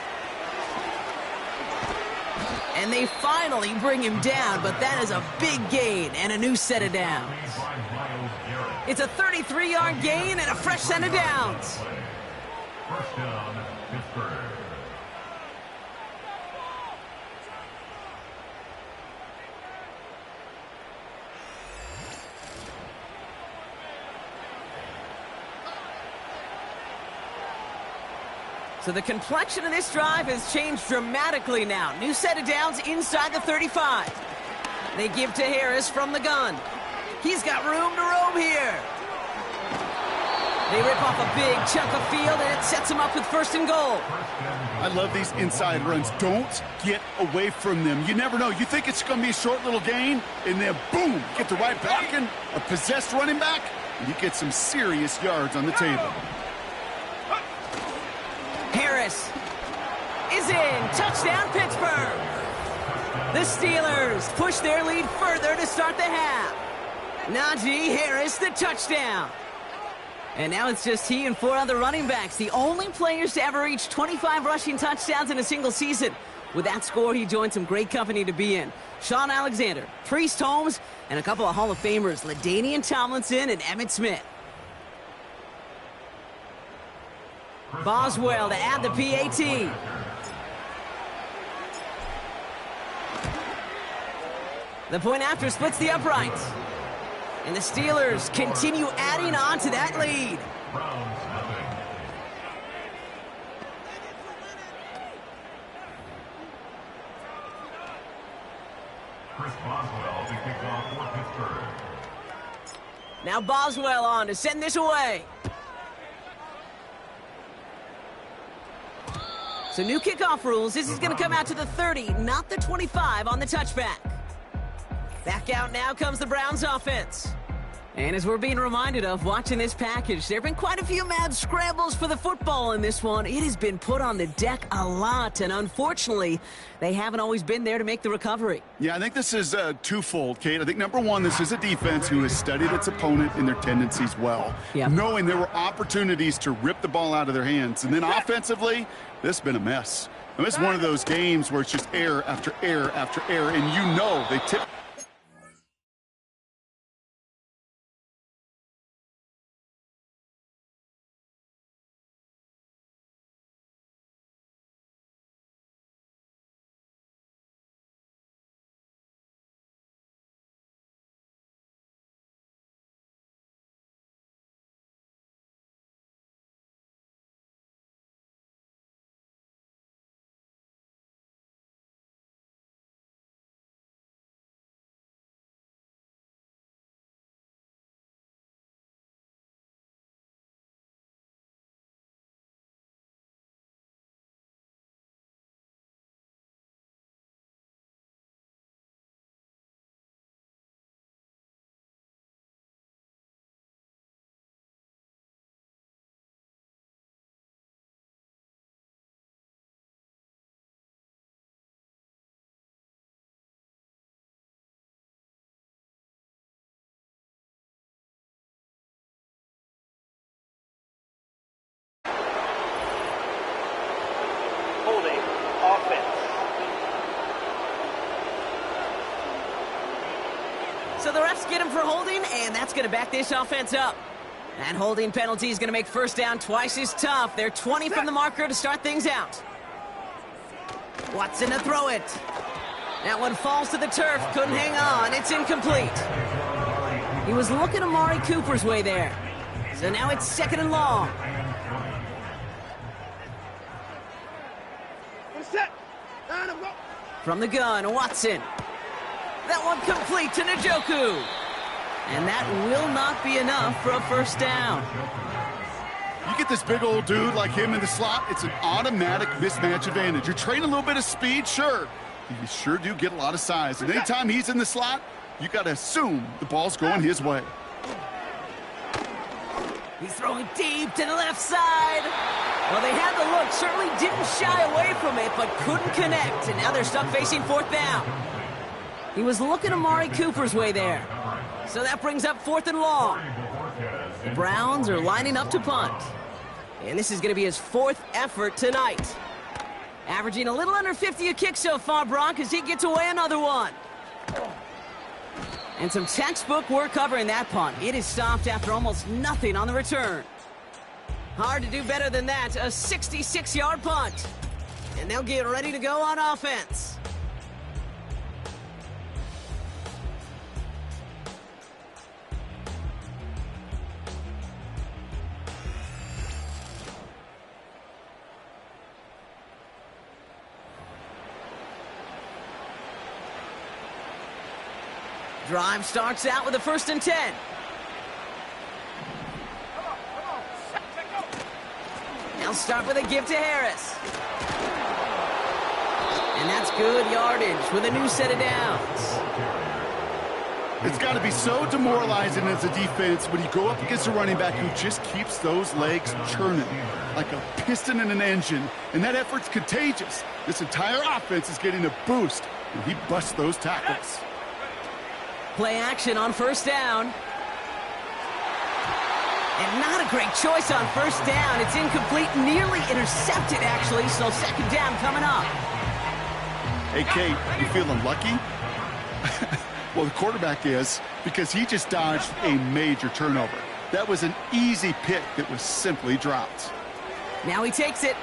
[SPEAKER 3] And they finally bring him down, but that is a big gain and a new set of downs. It's a 33-yard gain and a fresh set of downs.
[SPEAKER 5] First down, Pittsburgh.
[SPEAKER 3] So the complexion of this drive has changed dramatically now. New set of downs inside the 35. They give to Harris from the gun. He's got room to roam here. They rip off a big chunk of field, and it sets him up with first and goal.
[SPEAKER 4] I love these inside runs. Don't get away from them. You never know. You think it's going to be a short little gain, and then boom, get the right blocking, a possessed running back, and you get some serious yards on the table.
[SPEAKER 3] Harris is in. Touchdown, Pittsburgh. The Steelers push their lead further to start the half. Najee Harris, the touchdown. And now it's just he and 4 other running backs, the only players to ever reach 25 rushing touchdowns in a single season. With that score, he joined some great company to be in. Sean Alexander, Priest Holmes, and a couple of Hall of Famers, LaDainian Tomlinson and Emmitt Smith. Boswell to add the PAT. The point after splits the uprights. And the Steelers continue adding on to that lead.
[SPEAKER 5] Browns nothing. Chris Boswell to kick off for Pittsburgh.
[SPEAKER 3] Now Boswell on to send this away. So new kickoff rules. This is going to come out to the 30, not the 25 on the touchback. Back out now comes the Browns offense. And as we're being reminded of watching this package, there have been quite a few mad scrambles for the football in this one. It has been put on the deck a lot, and unfortunately, they haven't always been there to make the recovery.
[SPEAKER 4] Yeah, I think this is twofold, Kate. I think, number one, this is a defense who has studied its opponent and their tendencies well, knowing there were opportunities to rip the ball out of their hands. And then offensively, this has been a mess. And this is one of those games where it's just error after error after error, and you know they tip.
[SPEAKER 2] Holding offense.
[SPEAKER 3] So the refs get him for holding, and that's going to back this offense up. That holding penalty is going to make first down twice as tough. They're 20 from the marker to start things out. Watson to throw it. That one falls to the turf. Couldn't hang on. It's incomplete. He was looking Amari Cooper's way there. So now it's second and long.
[SPEAKER 2] Set. Line up, go.
[SPEAKER 3] From the gun, Watson. That one complete to Njoku. And that will not be enough for a first down.
[SPEAKER 4] You get this big old dude like him in the slot, it's an automatic mismatch advantage. You're trading a little bit of speed, sure. You sure do get a lot of size. And anytime he's in the slot, you got to assume the ball's going his way.
[SPEAKER 3] He's throwing deep to the left side. Well, they had the look, certainly didn't shy away from it, but couldn't connect. And now they're stuck facing fourth down. He was looking Amari Cooper's way there. So that brings up fourth and long. The Browns are lining up to punt. And this is going to be his fourth effort tonight. Averaging a little under 50 a kick so far, Brock, as he gets away another one. And some textbook work covering that punt. It is stopped after almost nothing on the return. Hard to do better than that. A 66-yard punt. And they'll get ready to go on offense. Drive starts out with a 1st and 10. They'll start with a give to Harris. And that's good yardage with a new set of downs.
[SPEAKER 4] It's got to be so demoralizing as a defense when you go up against a running back who just keeps those legs churning like a piston in an engine. And that effort's contagious. This entire offense is getting a boost, and he busts those tackles.
[SPEAKER 3] Play action on 1st down. And not a great choice on 1st down. It's incomplete, nearly intercepted, actually, so 2nd down coming up.
[SPEAKER 4] Hey, Kate, you feeling lucky? Well, the quarterback is, because he just dodged a major turnover. That was an easy pick that was simply dropped.
[SPEAKER 3] Now he takes it.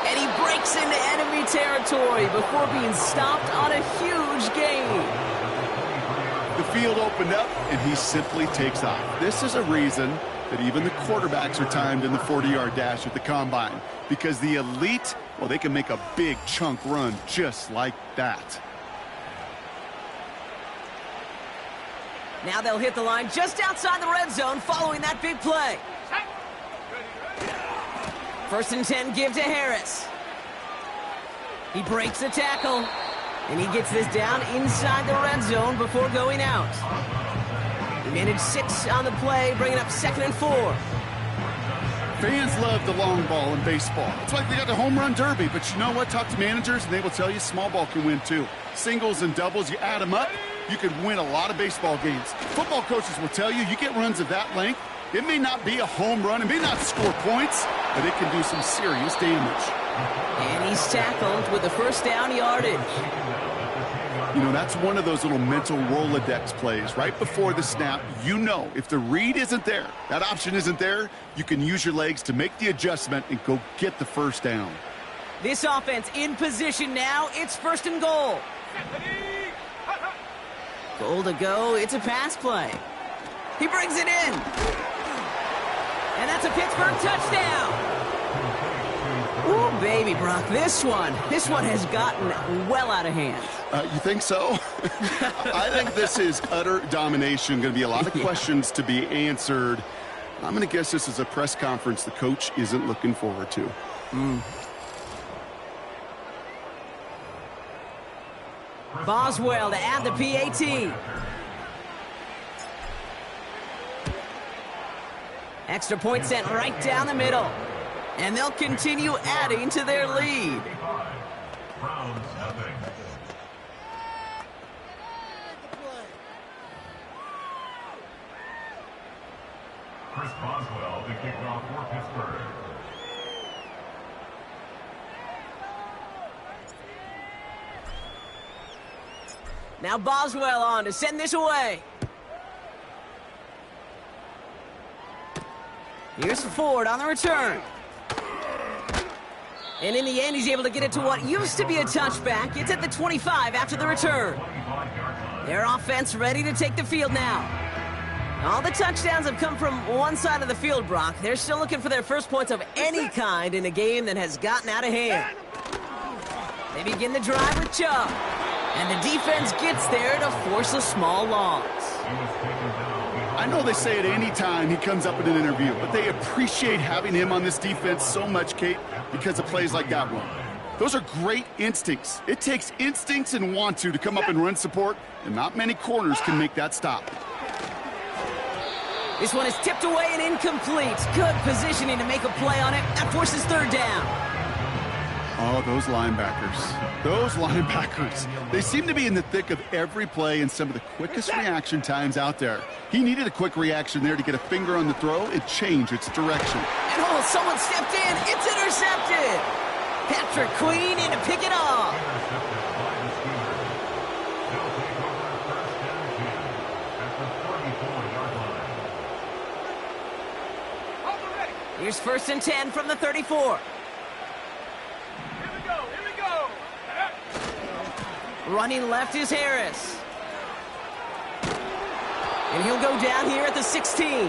[SPEAKER 3] And he breaks into enemy territory before being stopped on a huge gain.
[SPEAKER 4] The field opened up, and he simply takes off. This is a reason that even the quarterbacks are timed in the 40-yard dash at the combine, because the elite, well, they can make a big chunk run just like that.
[SPEAKER 3] Now they'll hit the line just outside the red zone following that big play. 1st and 10, give to Harris. He breaks the tackle, and he gets this down inside the red zone before going out. He managed 6 on the play, bringing up 2nd and 4.
[SPEAKER 4] Fans love the long ball in baseball. It's like they got the home run derby, but you know what? Talk to managers, and they will tell you small ball can win too. Singles and doubles, you add them up, you could win a lot of baseball games. Football coaches will tell you get runs of that length. It may not be a home run, it may not score points, but it can do some serious damage.
[SPEAKER 3] And he's tackled with the 1st down yardage.
[SPEAKER 4] You know, that's one of those little mental Rolodex plays. Right before the snap, you know if the read isn't there, that option isn't there, you can use your legs to make the adjustment and go get the 1st down.
[SPEAKER 3] This offense in position now. It's 1st and goal. Goal to go. It's a pass play. He brings it in. And that's a Pittsburgh touchdown. Ooh, baby, Brock, this one has gotten well out of hand.
[SPEAKER 4] You think so? I think this is utter domination. Going to be a lot of questions to be answered. I'm going to guess this is a press conference the coach isn't looking forward to.
[SPEAKER 3] Boswell to add the PAT. Extra point sent right down the middle. And they'll continue adding to their lead.
[SPEAKER 5] Browns nothing. Chris Boswell, the kickoff for Pittsburgh.
[SPEAKER 3] Now Boswell on to send this away. Here's Ford on the return. And in the end, he's able to get it to what used to be a touchback. It's at the 25 after the return. Their offense ready to take the field now. All the touchdowns have come from one side of the field, Brock. They're still looking for their first points of any kind in a game that has gotten out of hand. They begin the drive with Chubb. And the defense gets there to force a small loss.
[SPEAKER 4] I know they say it any time he comes up in an interview, but they appreciate having him on this defense so much, Kate, because of plays like that one. Those are great instincts. It takes instincts and want to come up and run support, and not many corners can make that stop.
[SPEAKER 3] This one is tipped away and incomplete. Good positioning to make a play on it. That forces 3rd down.
[SPEAKER 4] Oh, those linebackers. Those linebackers. They seem to be in the thick of every play and some of the quickest reaction times out there. He needed a quick reaction there to get a finger on the throw and change its direction.
[SPEAKER 3] And someone stepped in. It's intercepted. Patrick Queen in to pick it off.
[SPEAKER 5] Intercepted by the Steelers. They'll take over first and 10 at the 34-yard line.
[SPEAKER 3] Here's first and 10 from the 34.
[SPEAKER 2] Here we go.
[SPEAKER 3] Running left is Harris. And he'll go down here at the 16.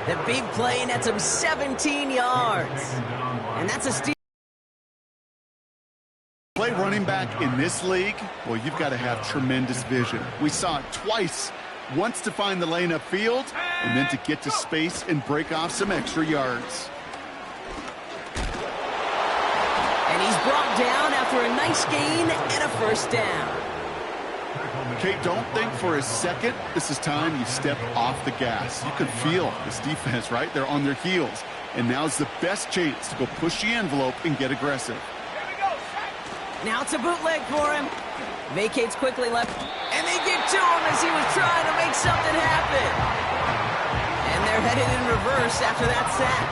[SPEAKER 3] The big play nets him 17 yards. And that's a steal.
[SPEAKER 4] Play running back in this league, well, you've got to have tremendous vision. We saw it twice. Once to find the lane upfield, and then to get to space and break off some extra yards.
[SPEAKER 3] And he's brought down after a nice gain and a first down.
[SPEAKER 4] Kate, don't think for a second this is time you step off the gas. You can feel this defense, right? They're on their heels. And now's the best chance to go push the envelope and get aggressive.
[SPEAKER 3] Now it's a bootleg for him. Vacates quickly left. And they get to him as he was trying to make something happen. And they're headed in reverse after that sack.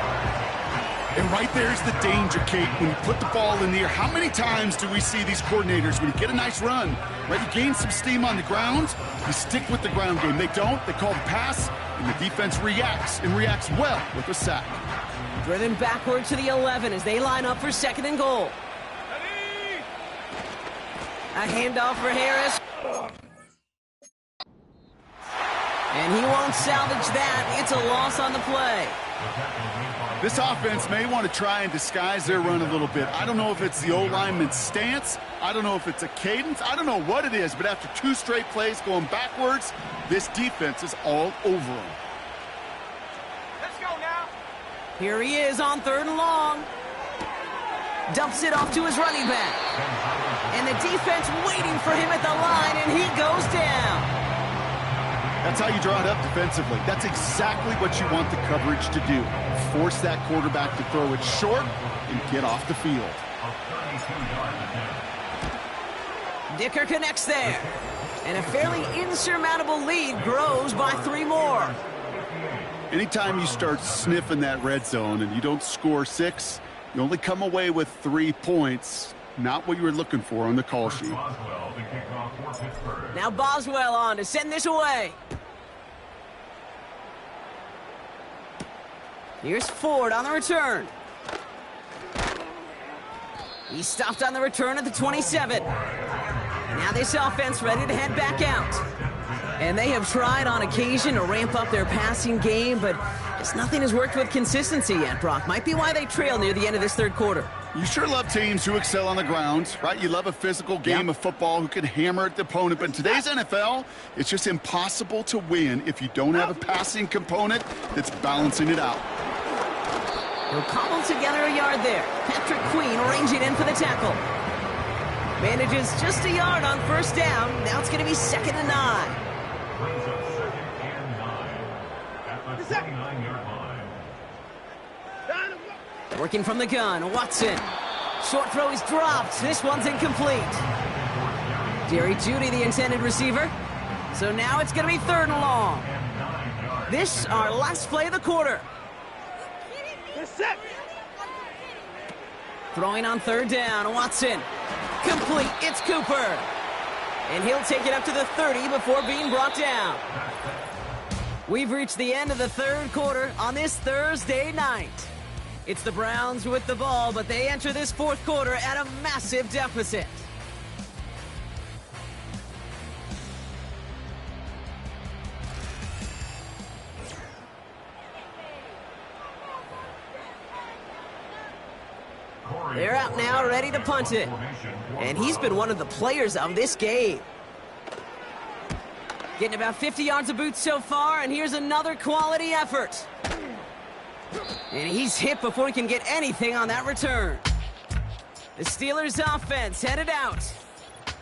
[SPEAKER 4] And right there's the danger, Kate. When you put the ball in the air, how many times do we see these coordinators, when you get a nice run, right, you gain some steam on the ground, you stick with the ground game. They don't. They call the pass, and the defense reacts, and reacts well with a sack.
[SPEAKER 3] Driven backward to the 11 as they line up for second and goal. A handoff for Harris. And he won't salvage that. It's a loss on the play.
[SPEAKER 4] This offense may want to try and disguise their run a little bit. I don't know if it's the O-lineman's stance. I don't know if it's a cadence. I don't know what it is, but after 2 straight plays going backwards, this defense is all over them.
[SPEAKER 2] Let's go now.
[SPEAKER 3] Here he is on third and long. Dumps it off to his running back. And the defense waiting for him at the line, and he goes down.
[SPEAKER 4] That's how you draw it up defensively. That's exactly what you want the coverage to do. Force that quarterback to throw it short and get off the field.
[SPEAKER 3] Dicker connects there. And a fairly insurmountable lead grows by 3 more.
[SPEAKER 4] Anytime you start sniffing that red zone and you don't score 6, you only come away with 3 points. Not what you were looking for on the call sheet.
[SPEAKER 3] Now Boswell on to send this away. Here's Ford on the return. He stopped on the return at the 27. Now this offense ready to head back out. And they have tried on occasion to ramp up their passing game, but just nothing has worked with consistency yet, Brock. Might be why they trail near the end of this third quarter.
[SPEAKER 4] You sure love teams who excel on the ground, right? You love a physical game of football who can hammer at the opponent. But in today's NFL, it's just impossible to win if you don't have a passing component that's balancing it out.
[SPEAKER 3] He'll cobble together a yard there. Patrick Queen ranging in for the tackle. Manages just a yard on first down. Now it's going to be 2nd and 9.
[SPEAKER 5] Brings up 2nd and 9 at the 29-yard line.
[SPEAKER 3] Working from the gun, Watson. Short throw is dropped. This one's incomplete. Jerry Jeudy, the intended receiver. So now it's going to be 3rd and long. This, our last play of the quarter. Throwing on 3rd down, Watson. Complete, it's Cooper. And he'll take it up to the 30 before being brought down. We've reached the end of the 3rd quarter on this Thursday night. It's the Browns with the ball, but they enter this 4th quarter at a massive deficit. They're out now, ready to punt it. And he's been one of the players of this game. Getting about 50 yards of boots so far, and here's another quality effort. And he's hit before he can get anything on that return. The Steelers' offense headed out.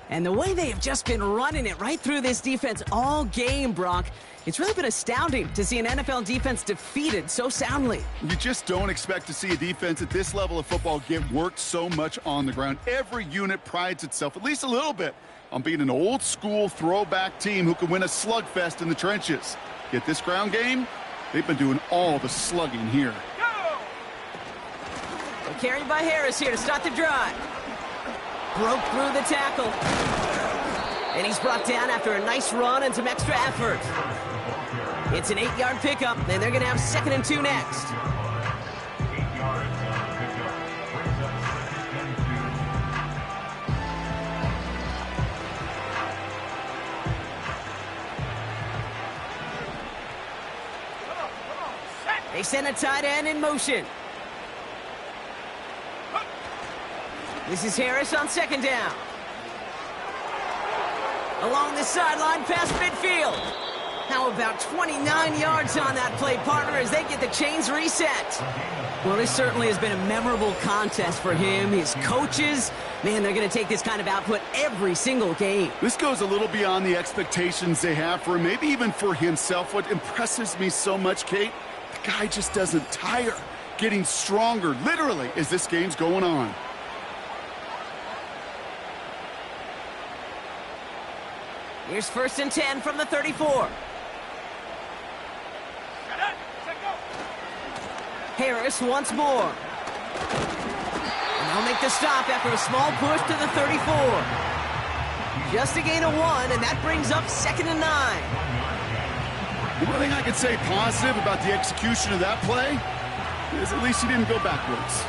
[SPEAKER 3] And the way they have just been running it right through this defense all game, Brock, it's really been astounding to see an NFL defense defeated so soundly.
[SPEAKER 4] You just don't expect to see a defense at this level of football get worked so much on the ground. Every unit prides itself, at least a little bit, on being an old-school throwback team who can win a slugfest in the trenches. Yet this ground game, they've been doing all the slugging here.
[SPEAKER 3] Carried by Harris here to start the drive. Broke through the tackle. And he's brought down after a nice run and some extra effort. It's an 8-yard pickup, and they're going to have 2nd and 2 next.
[SPEAKER 5] 8 yards on the pickup. Brings up 2nd and 2.
[SPEAKER 3] They send a tight end in motion. This is Harris on 2nd down. Along the sideline past midfield. How about 29 yards on that play, partner, as they get the chains reset? Well, this certainly has been a memorable contest for him. His coaches, man, they're going to take this kind of output every single game.
[SPEAKER 4] This goes a little beyond the expectations they have for him, maybe even for himself. What impresses me so much, Kate, the guy just doesn't tire. Getting stronger, literally, as this game's going on.
[SPEAKER 3] Here's 1st and 10 from the 34. Harris once more. And they'll make the stop after a small push to the 34. Just a gain of 1, and that brings up 2nd and 9.
[SPEAKER 4] The one thing I could say positive about the execution of that play is at least he didn't go backwards.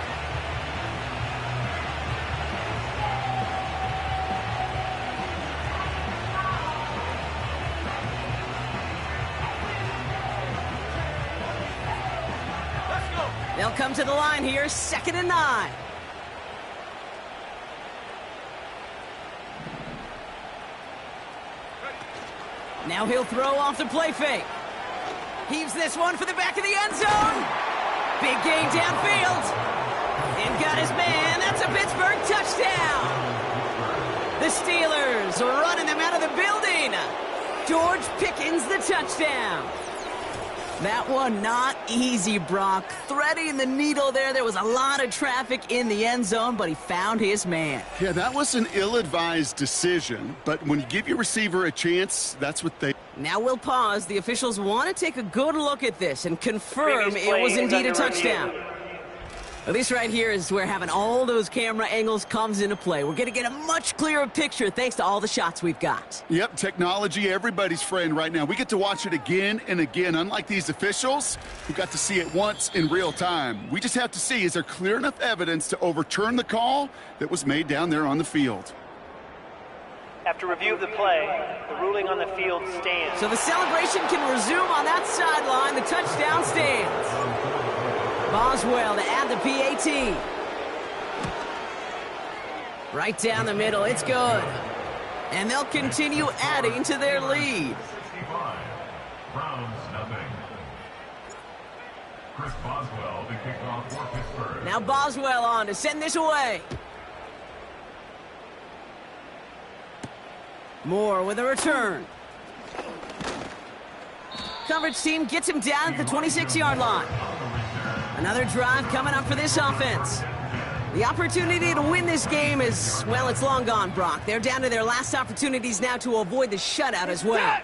[SPEAKER 3] They'll come to the line here, 2nd and 9. Now he'll throw off the play fake. Heaves this one for the back of the end zone. Big gain downfield. And got his man. That's a Pittsburgh touchdown. The Steelers are running them out of the building. George Pickens the touchdown. That one not easy, Brock. Threading the needle there. There was a lot of traffic in the end zone, but he found his man.
[SPEAKER 4] Yeah, that was an ill-advised decision, but when you give your receiver a chance, that's what they...
[SPEAKER 3] Now we'll pause. The officials want to take a good look at this and confirm it was indeed a touchdown. Well, this right here is where having all those camera angles comes into play. We're going to get a much clearer picture thanks to all the shots we've got.
[SPEAKER 4] Yep, technology, everybody's friend right now. We get to watch it again and again, unlike these officials who got to see it once in real time. We just have to see, is there clear enough evidence to overturn the call that was made down there on the field?
[SPEAKER 6] After review of the play, the ruling on the field stands.
[SPEAKER 3] So the celebration can resume on that sideline. The touchdown stands. Boswell to add the PAT. Right down the middle, it's good. And they'll continue adding to their lead.
[SPEAKER 5] 65. Browns, nothing. Chris Boswell, the kickoff for Pittsburgh.
[SPEAKER 3] Now Boswell on to send this away. Moore with a return. Coverage team gets him down at the 26-yard line. Another drive coming up for this offense. The opportunity to win this game is, well, it's long gone, Brock. They're down to their last opportunities now to avoid the shutout as well.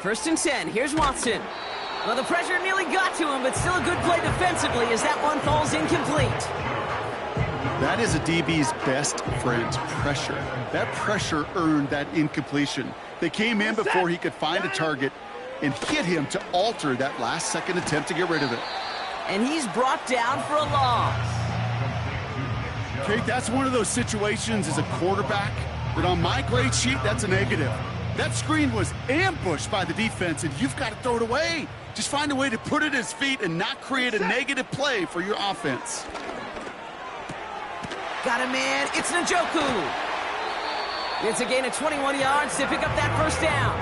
[SPEAKER 3] 1st and 10. Here's Watson. Well, the pressure nearly got to him, but still a good play defensively as that one falls incomplete.
[SPEAKER 4] That is a DB's best friend, pressure. That pressure earned that incompletion. They came in before he could find a target and hit him to alter that last-second attempt to get rid of it.
[SPEAKER 3] And he's brought down for a loss.
[SPEAKER 4] Kate, that's one of those situations as a quarterback that on my grade sheet, that's a negative. That screen was ambushed by the defense, and you've got to throw it away. Just find a way to put it at his feet and not create a negative play for your offense.
[SPEAKER 3] Got a man. It's Njoku. It's a gain of 21 yards to pick up that 1st down.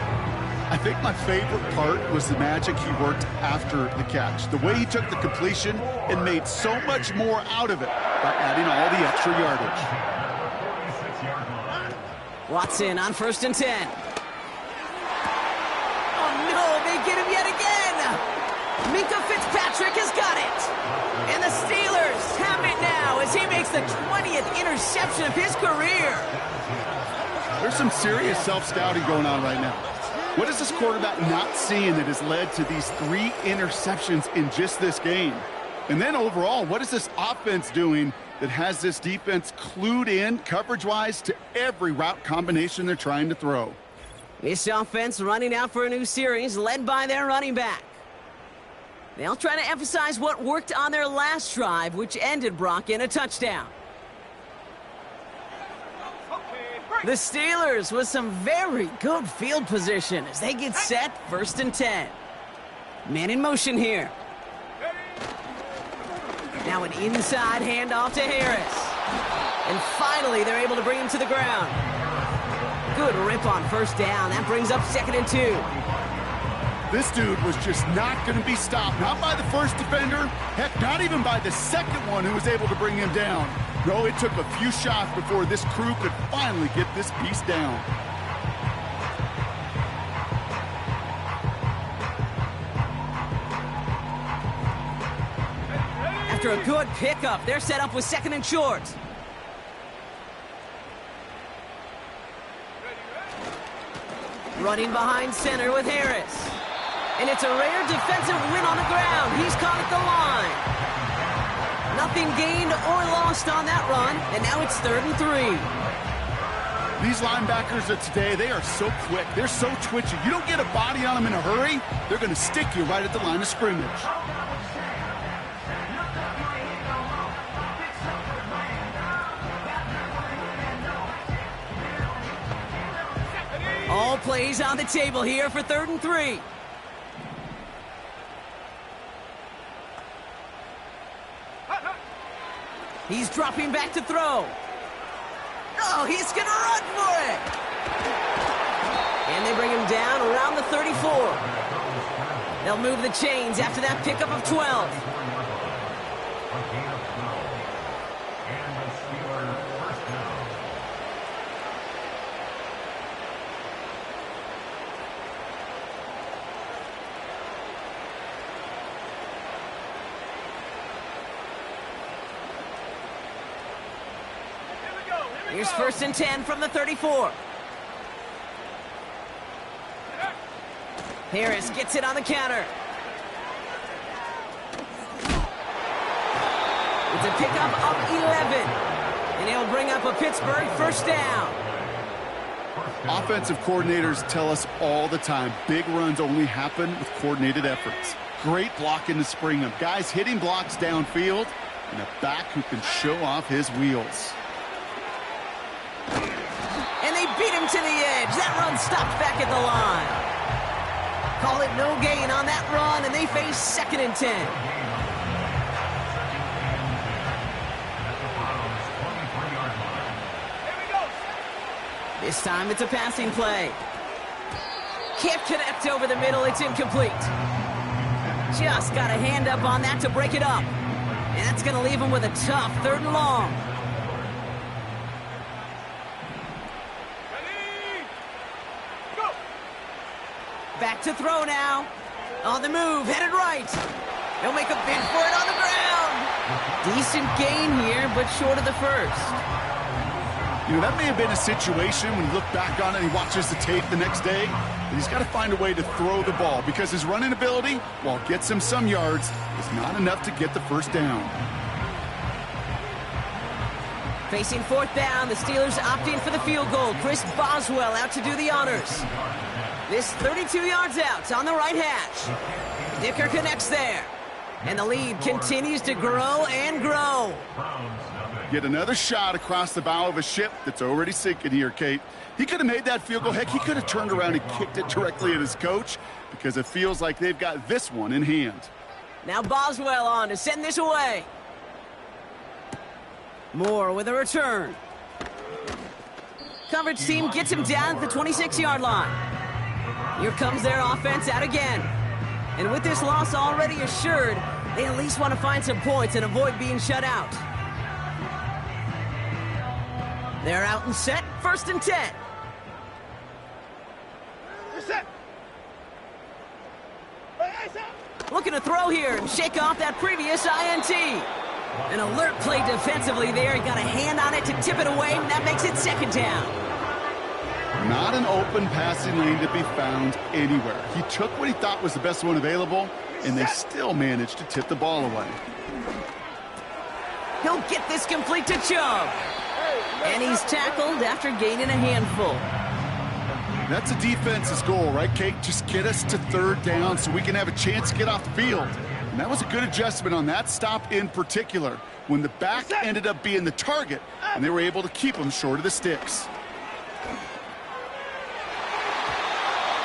[SPEAKER 4] I think my favorite part was the magic he worked after the catch. The way he took the completion and made so much more out of it by adding all the extra yardage.
[SPEAKER 3] Watson on 1st and 10. Oh, no, they get him yet again. Minka Fitzpatrick has got it. And the Steelers have it now as he makes the 20th interception of his career.
[SPEAKER 4] There's some serious self-scouting going on right now. What is this quarterback not seeing that has led to these 3 interceptions in just this game? And then overall, what is this offense doing that has this defense clued in coverage-wise to every route combination they're trying to throw?
[SPEAKER 3] This offense running out for a new series, led by their running back. They'll try to emphasize what worked on their last drive, which ended, Brock, in a touchdown. The Steelers with some very good field position as they get set, 1st and 10. Man in motion here. Now an inside handoff to Harris. And finally, they're able to bring him to the ground. Good rip on 1st down. That brings up 2nd and 2.
[SPEAKER 4] This dude was just not going to be stopped. Not by the first defender. Heck, not even by the second one who was able to bring him down. No, it took a few shots before this crew could finally get this piece down.
[SPEAKER 3] After a good pickup, they're set up with 2nd and short. Running behind center with Harris. And it's a rare defensive win on the ground. He's caught at the line. Nothing gained or lost on that run, and now it's 3rd and 3.
[SPEAKER 4] These linebackers of today, they are so quick. They're so twitchy. You don't get a body on them in a hurry, they're going to stick you right at the line of scrimmage.
[SPEAKER 3] All plays on the table here for 3rd and 3. He's dropping back to throw. Oh, he's going to run for it. And they bring him down around the 34. They'll move the chains after that pickup of 12. Here's 1st and 10 from the 34. Harris gets it on the counter. It's a pickup of 11. And he'll bring up a Pittsburgh 1st down.
[SPEAKER 4] Offensive coordinators tell us all the time, big runs only happen with coordinated efforts. Great blocking to spring them. Guys hitting blocks downfield, and a back who can show off his wheels.
[SPEAKER 3] And they beat him to the edge. That run stopped back at the line. Call it no gain on that run, and they face 2nd and 10. This time it's a passing play. Can't connect over the middle. It's incomplete. Just got a hand up on that to break it up. And that's going to leave him with a tough 3rd and long. Back to throw now. On the move, headed right. He'll make a bid for it on the ground. Decent gain here, but short of the 1st.
[SPEAKER 4] You know, that may have been a situation when you look back on it and he watches the tape the next day, that he's got to find a way to throw the ball because his running ability, while it gets him some yards, is not enough to get the 1st down.
[SPEAKER 3] Facing 4th down, the Steelers opting for the field goal. Chris Boswell out to do the honors. This 32 yards out on the right hash. Dicker connects there. And the lead continues to grow and grow.
[SPEAKER 4] Get another shot across the bow of a ship that's already sinking here, Kate. He could have made that field goal. Heck, he could have turned around and kicked it directly at his coach because it feels like they've got this one in hand.
[SPEAKER 3] Now Boswell on to send this away. Moore with a return. Coverage team gets him down at the 26-yard line. Here comes their offense out again. And with this loss already assured, they at least want to find some points and avoid being shut out. They're out and set, 1st and 10. Looking to throw here and shake off that previous INT. An alert play defensively there. He got a hand on it to tip it away, and that makes it 2nd down.
[SPEAKER 4] Not an open passing lane to be found anywhere. He took what he thought was the best one available, and they still managed to tip the ball away.
[SPEAKER 3] He'll get this complete to Chubb. And he's tackled after gaining a handful.
[SPEAKER 4] That's a defense's goal, right, Kate? Just get us to third down so we can have a chance to get off the field. And that was a good adjustment on that stop in particular, when the back ended up being the target, and they were able to keep him short of the sticks.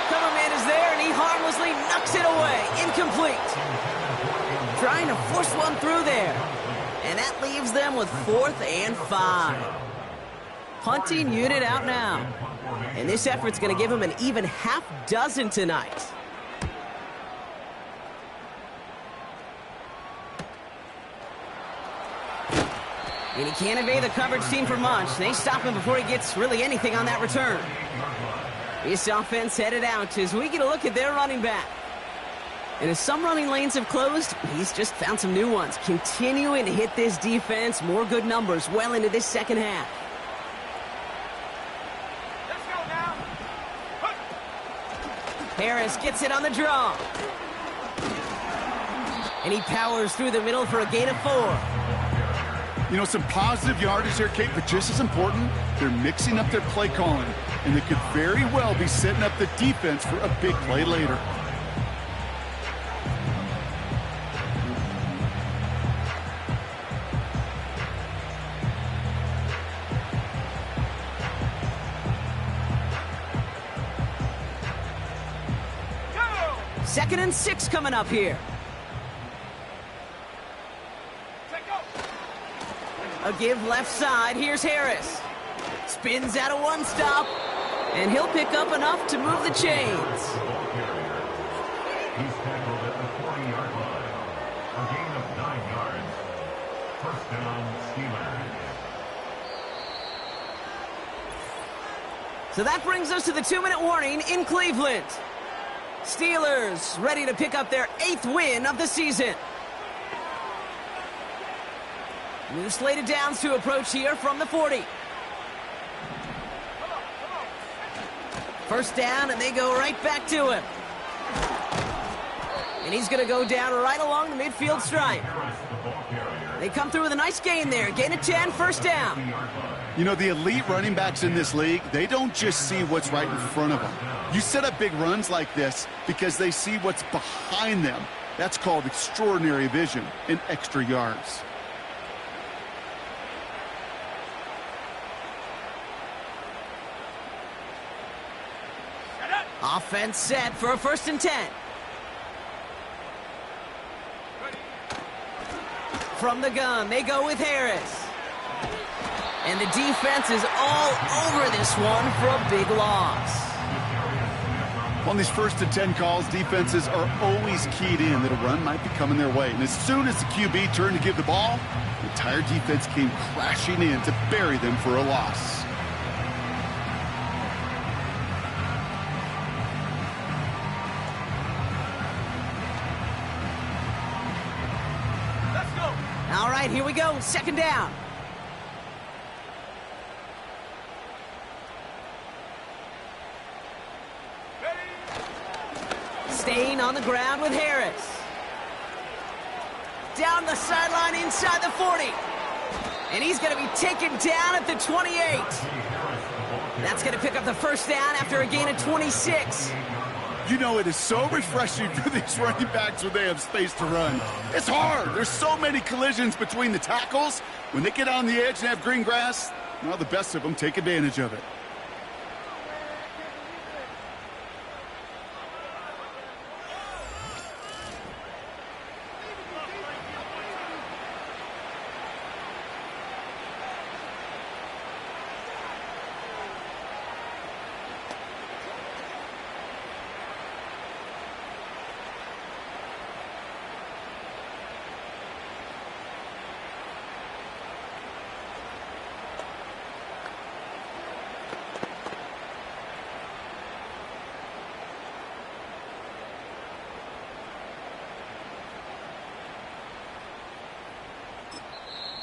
[SPEAKER 3] Cover man is there, and he harmlessly knocks it away. Incomplete. Trying to force one through there. And that leaves them with 4th and 5. Punting unit out now. And this effort's going to give him an even half dozen tonight. And he can't evade the coverage team for much. They stop him before he gets really anything on that return. This offense headed out as we get a look at their running back. And as some running lanes have closed, he's just found some new ones. Continuing to hit this defense, more good numbers well into this second half.
[SPEAKER 2] Let's go now.
[SPEAKER 3] Harris gets it on the draw. And he powers through the middle for a gain of 4.
[SPEAKER 4] You know, some positive yardage there, Kate, but just as important, they're mixing up their play calling, and they could very well be setting up the defense for a big play later.
[SPEAKER 2] Go!
[SPEAKER 3] 2nd and 6 coming up here. A give left side. Here's Harris. Spins out of one stop. And he'll pick up enough to move the chains.
[SPEAKER 5] He's tackled at the 40-yard line. A gain of 9 yards. First down, Steelers.
[SPEAKER 3] So that brings us to the 2-minute warning in Cleveland. Steelers ready to pick up their 8th win of the season. New slated downs to approach here from the 40. First down, and they go right back to him. And he's going to go down right along the midfield stripe. They come through with a nice gain there. Gain of 10, first down.
[SPEAKER 4] You know, the elite running backs in this league, they don't just see what's right in front of them. You set up big runs like this because they see what's behind them. That's called extraordinary vision and extra yards.
[SPEAKER 3] Offense set for a 1st and 10. From the gun, they go with Harris. And the defense is all over this one for a big loss.
[SPEAKER 4] On these 1st and 10 calls, defenses are always keyed in that a run might be coming their way. And as soon as the QB turned to give the ball, the entire defense came crashing in to bury them for a loss.
[SPEAKER 3] All right, here we go. 2nd down. Staying on the ground with Harris. Down the sideline inside the 40. And he's going to be taken down at the 28. That's going to pick up the first down after a gain of 26.
[SPEAKER 4] You know, it is so refreshing for these running backs when they have space to run. It's hard. There's so many collisions between the tackles. When they get on the edge and have green grass, well, the best of them take advantage of it.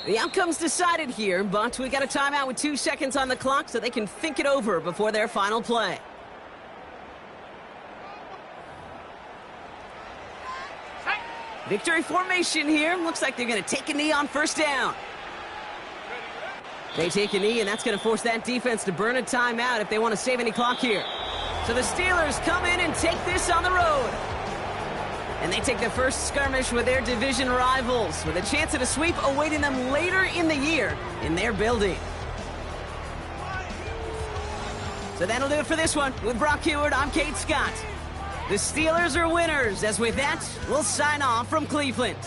[SPEAKER 3] The outcome's decided here, but we got a timeout with 2 seconds on the clock so they can think it over before their final play. Victory formation here. Looks like they're going to take a knee on first down. They take a knee, and that's going to force that defense to burn a timeout if they want to save any clock here. So the Steelers come in and take this on the road. And they take the first skirmish with their division rivals, with a chance at a sweep awaiting them later in the year in their building. So that'll do it for this one. With Brock Heward, I'm Kate Scott. The Steelers are winners, as with that, we'll sign off from Cleveland.